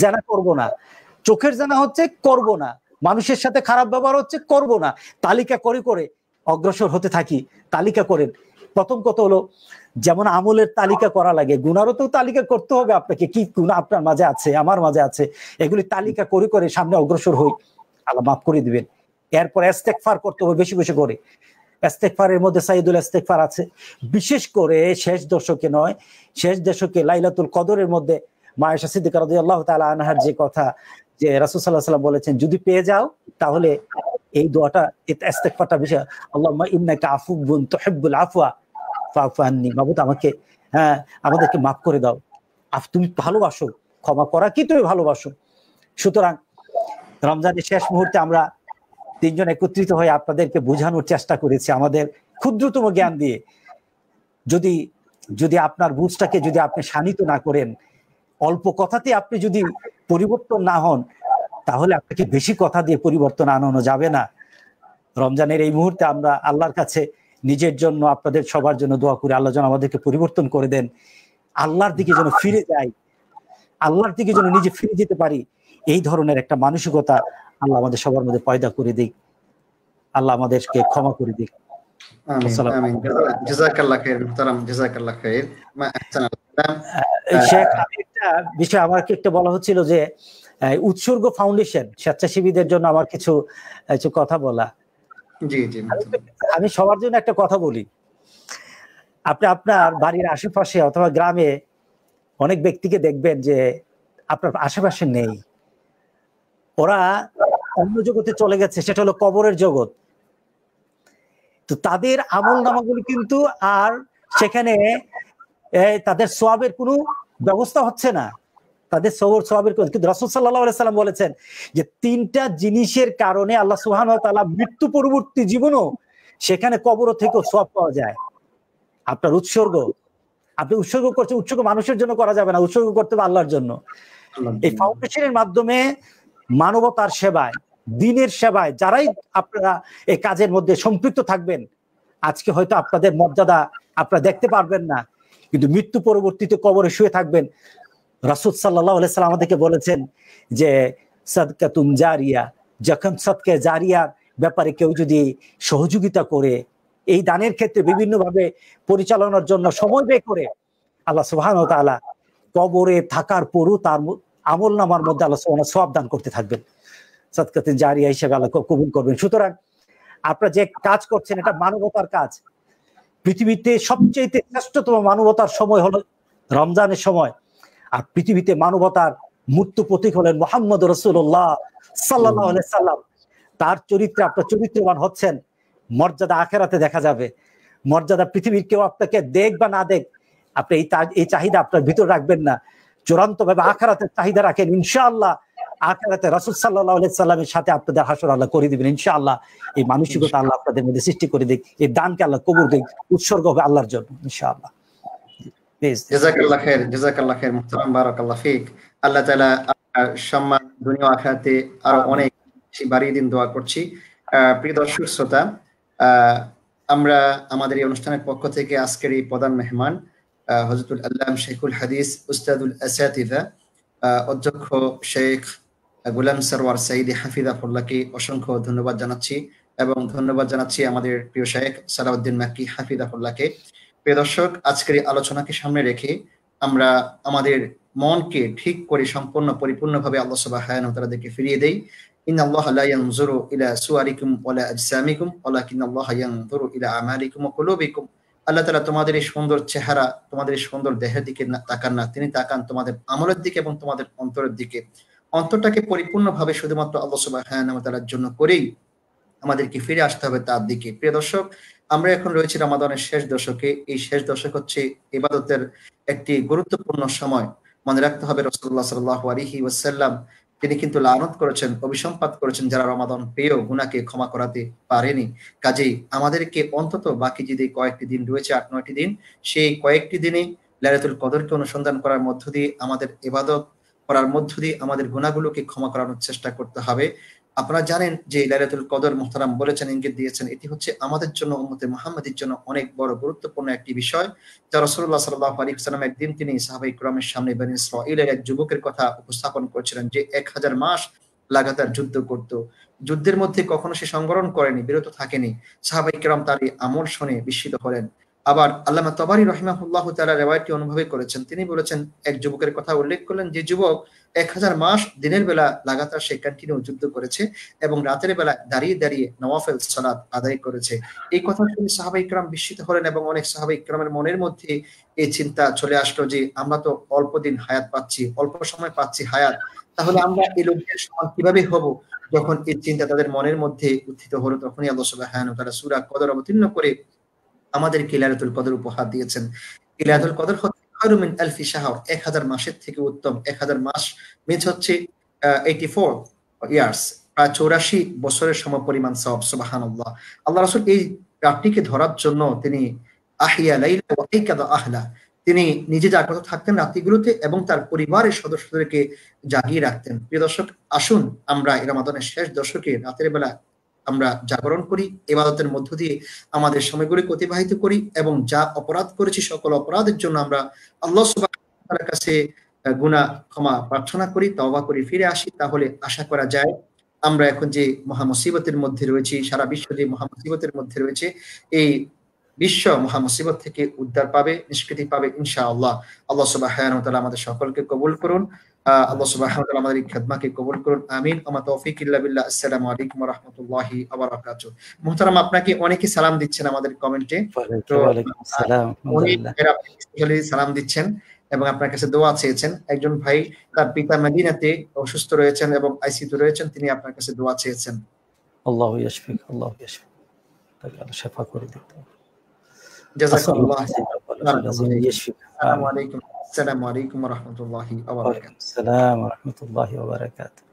জেনা করবো না, চোখের জেনা হচ্ছে করবো না, মানুষের সাথে খারাপ ব্যবহার হচ্ছে করবো না। তালিকা করে অগ্রসর হতে থাকি। তালিকা করেন। প্রথম কথা হলো যেমন আমলের তালিকা করা লাগে, গুনারও তো তালিকা করতে হবে আপনাকে, কি গুনাহ আপনার মাঝে আছে, আমার মাঝে আছে, এগুলি তালিকা করে করে সামনে অগ্রসর হই, আল্লাহ মাফ করে দিবেন। এরপর ইস্তেগফার করতে হবে বেশি বেশি করে। ইস্তেগফারের মধ্যে সাইয়্যিদুল ইস্তেগফার আছে, বিশেষ করে শেষ দশকে নয়, শেষ দশকে লাইলাতুল কদরের মধ্যে মা আয়েশা সিদ্দিকা রাদিয়াল্লাহু তাআলা আনহার যে কথা, যে রাসূল সাল্লাল্লাহু আলাইহি ওয়াসাল্লাম বলেছেন যদি পেয়ে যাও তাহলে এই দোয়াটা, ইস্তেগফারটা বেশি, আল্লাহুম্মা ইন্নাকা আফুউন তুহিব্বুল আফওয়া ফাআফু আন্নী, মাবুদ আমাকে, হ্যাঁ আমাদেরকে মাফ করে দাও, তুমি ভালোবাসো, ক্ষমা করা কি তুমি ভালোবাসো। সুতরাং রমজানের শেষ মুহূর্তে আমরা তিনজন একত্রিত হয়ে আপনাদেরকে বোঝানোর চেষ্টা করেছি আমাদের ক্ষুদ্রতম জ্ঞান দিয়ে। যদি যদি আপনার বুঝটাকে যদি আপনি শানিত না করেন, অল্প কথাতে আপনি যদি পরিবর্তন না হন, তাহলে আপনাকে বেশি কথা দিয়ে পরিবর্তন আনানো যাবে না। রমজানের এই মুহূর্তে আমরা আল্লাহর কাছে নিজের জন্য, আপনাদের সবার জন্য দোয়া করি, আল্লাহ যেন আমাদেরকে পরিবর্তন করে দেন, আল্লাহর দিকে যেন ফিরে যাই, আল্লাহর দিকে যেন নিজে ফিরে যেতে পারি, এই ধরনের একটা মানসিকতা আল্লাহ আমাদের সবার মধ্যে পয়দা করে দিক, আল্লাহ আমাদেরকে ক্ষমা করে দিক। একটা বিষয় আমাকে একটা বলা হচ্ছিল যে উৎসর্গ ফাউন্ডেশন স্বেচ্ছাসেবীদের জন্য আমার কিছু কথা বলা। আমি সবার জন্য একটা কথা বলি, আপনি আপনার বাড়ির আশেপাশে অথবা গ্রামে অনেক ব্যক্তিকে দেখবেন যে আপনার আশেপাশে নেই, ওরা অন্য জগতে চলে গেছে, সেটা হলো কবরের জগৎ। তো তাদের আমল নামাগুলি কিন্তু আর সেখানে তাদের সওয়াবের কোনো ব্যবস্থা হচ্ছে না, তাদের সওয়াবের, কিন্তু রাসূল সাল্লাল্লাহু আলাইহি সাল্লাম বলেছেন যে তিনটা জিনিসের কারণে আল্লাহ সুবহানাহু ওয়া তাআলা মৃত্যু পরবর্তী জীবনও সেখানে কবর থেকেও সওয়াব পাওয়া যায়। আপনার উৎসর্গ, আপনি উৎসর্গ করছেন, উৎসর্গ মানুষের জন্য করা যাবে না, উৎসর্গ করতে হবে আল্লাহর জন্য। এই ফাউন্ডেশনের মাধ্যমে মানবতার সেবায়, দ্বীনের সেবায় যারাই আপনারা এই কাজের মধ্যে সম্পৃক্ত থাকবেন, আজকে হয়তো আপনাদের মর্যাদা আপনারা দেখতে পারবেন না, কিন্তু মৃত্যু পরবর্তীতে কবরে শুয়ে থাকবেন। রাসূল সাল্লাল্লাহু আলাইহি সাল্লাম আমাদেরকে বলেছেন যে সাদকাতুন জারিয়া, যখন সাদকা জারিয়ার ব্যাপারে কেউ যদি সহযোগিতা করে, এই দানের ক্ষেত্রে বিভিন্নভাবে পরিচালনার জন্য সময় ব্যয় করে, আল্লাহ সুবহানাহু ওয়া তাআলা কবরে থাকার পরও তার আমল নামার মধ্যে আল্লাহ সুবহানাহু ওয়া তাআলা সওয়াব দান করতে থাকবেন, সাদকাতুন জারিয়া হিসেবে আল্লাহ কবুল করবেন। সুতরাং আপনারা যে কাজ করছেন এটা মানবতার কাজ। পৃথিবীতে সবচেয়ে শ্রেষ্ঠতম মানবতার সময় হলো রমজানের সময়, আর পৃথিবীতে মানবতার মূর্ত প্রতীক হলেন মুহাম্মদ রাসূলুল্লাহ সাল্লাল্লাহু আলাইহি সাল্লাম। তার চরিত্রে আপনার চরিত্রবান হচ্ছেন, মর্যাদা আখেরাতে দেখা যাবে। মর্যাদা পৃথিবীর কেউ আপনাকে দেখ বা না দেখ, আপনি এই চাহিদা আপনার ভিতর রাখবেন না, চূড়ান্ত ভাবে আখেরাতের চাহিদা রাখেন। ইনশাআল্লাহ আখেরাতে রাসূল সাল্লাল্লাহু আলাইহি সাল্লামের সাথে আপনাদের হাসর আল্লাহ করে দিবেন ইনশাআল্লাহ। এই মানসিকতা আল্লাহ আপনাদের মধ্যে সৃষ্টি করে দিক, এই দানকে আল্লাহ কবুল দিক, উৎসর্গ হবে আল্লাহর জন্য ইনশাআল্লাহ। জাযাকাল্লাহ খায়ের, জাযাকাল্লাহ খায়ের মুহতারাম, বারাকাল্লাহ ফিক। আল্লাহ তাআলা সম্মান দুনিয়া ও আখিরাতে আরো অনেক বেশি বাড়িয়ে দিন, দোয়া করছি। প্রিয় দর্শক শ্রোতা, আমরা আমাদের এই অনুষ্ঠানের পক্ষ থেকে আজকের এই প্রধান মেহমান হযরতুল আল্লাম শেখুল হাদিস উস্তাদুল আসাতিযা অধ্যক্ষ শেখ গোলাম সরওয়ার সাঈদী হাফিজাহুল্লাহকে অসংখ্য ধন্যবাদ জানাচ্ছি, এবং ধন্যবাদ জানাচ্ছি আমাদের প্রিয় শেখ সালাউদ্দিন মাক্কি হাফিজাহুল্লাহকে। প্রিয় দর্শক, আজকের এই আলোচনাকে সামনে রেখে আমরা আমাদের মনকে ঠিক করে সম্পূর্ণ পরিপূর্ণভাবে আল্লাহ সুবহানাহু ওয়া তাআলার দিকে ফিরিয়ে দেই। ইন্নাল্লাহা লা ইয়ানজুরু ইলা সুওয়ারিকুম ওয়ালা আজসামিকুম ওয়ালাকিন্নাল্লাহা ইয়ানজুরু ইলা আমালিকুম ওয়া কুলুবিকুম। আল্লাহ তাআলা তোমাদের এই সুন্দর চেহারা, তোমাদের এই সুন্দর দেহের দিকে তাকান না, তিনি তাকান তোমাদের আমলের দিকে এবং তোমাদের অন্তরের দিকে। অন্তরটাকে পরিপূর্ণভাবে শুধুমাত্র আল্লাহ সুবহানাহু ওয়া তাআলার জন্য করেই আমাদেরকে ফিরে আসতে হবে তার দিকে। প্রিয় দর্শক, আমরা এখন রয়েছি রমাদানের শেষ দশকে। এই শেষ দশক হচ্ছে ইবাদতের একটি গুরুত্বপূর্ণ সময়। মনে রাখতে হবে রাসূলুল্লাহ সাল্লাল্লাহু আলাইহি ওয়াসাল্লাম তিনি কিন্তু লানত করেছেন, অভিসম্পাত করেছেন যারা রমাদান পেয়েও গুনাহকে ক্ষমা করাতে পারেনি। কাজেই আমাদেরকে অন্তত বাকি যে কয়েকটি দিন রয়েছে, ৮-৯টি দিন, সেই কয়েকটি দিনে লাইলাতুল কদরকে অনুসন্ধান করার মধ্য দিয়ে, আমাদের ইবাদত করার মধ্য দিয়ে আমাদের গুনাহগুলোকে ক্ষমা করানোর চেষ্টা করতে হবে। আপনারা জানেন যে লাইলাতুল কদর মুহতারাম বলেছেন, ইঙ্গিত দিয়েছেন, এটি হচ্ছে আমাদের জন্য, উম্মতে মুহাম্মাদীর জন্য অনেক বড় গুরুত্বপূর্ণ একটি বিষয়, যা রাসূলুল্লাহ সাল্লাল্লাহু আলাইহি ওয়াসাল্লাম একদিন তিনি সাহাবায়ে কিরামের সামনে বনী ইসরাঈলের এক যুবকের কথা উপস্থাপন করেছিলেন, যে 1000 মাস লাগাতার যুদ্ধ করত, যুদ্ধের মধ্যে কখনো সে সংবরণ করেনি, বিরত থাকেনি। সাহাবায়ে কিরাম তার এই আমল শুনে বিস্মিত হলেন। আবার আল্লামা তাবারি রাহিমাহুল্লাহ তাআলা রিওয়ায়াতটি অনুভব করেছেন, তিনি বলেছেন এক যুবকের কথা উল্লেখ করলেন, যে যুবক 1000 মাস দিনের বেলা লাগাতার সে কন্টিনিউ যুদ্ধ করেছে এবং রাতের বেলা দাঁড়িয়ে দাঁড়িয়ে নওয়াফিল সালাত আদায় করেছে। এই কথা শুনে সাহাবায়ে কেরাম বিস্মিত হলেন এবং অনেক সাহাবায়ে কেরামের মনের মধ্যে এই চিন্তা চলে আসলো যে আমরা তো অল্প দিন হায়াত পাচ্ছি, অল্প সময় পাচ্ছি হায়াত, তাহলে আমরা এই লোকদের সমান কিভাবে হব? যখন এই চিন্তা তাদের মনের মধ্যে উত্থিত হলো, তখনই আল্লাহ সুবহানাহু ওয়া তাআলা সূরা কদর অবতীর্ণ করে আমাদেরকে লাইলাতুল কদর উপহার দিয়েছেন। এই লাইলাতুল কদর হচ্ছে খায়রুম মিন আলফি শাহর, 1000 মাসের থেকে উত্তম। 1000 মাস মিনস হচ্ছে 84 ইয়ার্স, প্রায় 84 বছরের সমপরিমাণ সওয়াব। সুবহানাল্লাহ। আল্লাহ রাসূল এই রাতটিকে ধরার জন্য তিনি আহিয়া লাইলা ওয়া আইকাদা আহলা, তিনি নিজে জাগ্রত থাকতেন রাত্রিগুলোতে এবং তার পরিবারের সদস্যদেরকে জাগিয়ে রাখতেন। প্রিয় দর্শক, আসুন আমরা এই রমাদানের শেষ দশকে রাতের বেলা আমরা জাগরণ করি, ইবাদতের মধ্য দিয়ে আমাদের সময়গুলিকে অতিবাহিত করি এবং যা অপরাধ করেছি সকল অপরাধের জন্য আমরা আল্লাহ সুবহানাহু ওয়া তাআলার কাছে গুনাহ ক্ষমা প্রার্থনা করি, তওবা করি, ফিরে আসি। তাহলে আশা করা যায় আমরা এখন যে মহা মুসিবতের মধ্যে রয়েছি, সারা বিশ্ব যে মহা মুসিবতের মধ্যে রয়েছে, এই বিশ্ব মহা মুসিবত থেকে উদ্ধার পাবে, নিষ্কৃতি পাবে ইনশাআল্লাহ। আল্লাহ সুবহানাহু ওয়া তাআলা আমাদের সকলকে কবুল করুন। আল্লাহ সুবহানাহু ওয়া তাআলা আমাদের এই খিদমতকে কবুল করুন। আমিন। ওয়া তৌফিক ইল্লা বিল্লাহ। আসসালামু আলাইকুম ওয়া রাহমাতুল্লাহি ওয়া বারাকাতুহু। মুহতারাম, আপনাকে অনেকে সালাম দিচ্ছেন আমাদের কমেন্টে। তো ওয়ালাইকুম আসসালাম। উনি আলহামদুলিল্লাহ। স্পেশালি সালাম দিচ্ছেন এবং আপনার কাছে দোয়া চেয়েছেন। একজন ভাই তার পিতা মদিনাতে অসুস্থ রয়েছেন এবং আইসিইউতে রয়েছেন, তিনি আপনার কাছে দোয়া চেয়েছেন। আল্লাহু ইয়াশফিক, আল্লাহু ইয়াশফিক। তাকে আল্লাহ শিফা করে দিন। জাযাকাল্লাহ। আসসালামু আলাইকুম। আসসালামু আলাইকুম ওয়া রাহমাতুল্লাহি ওয়া বারাকাতুহু। আলাইকুম আসসালাম ওয়া রাহমাতুল্লাহি ওয়া বারাকাতুহু।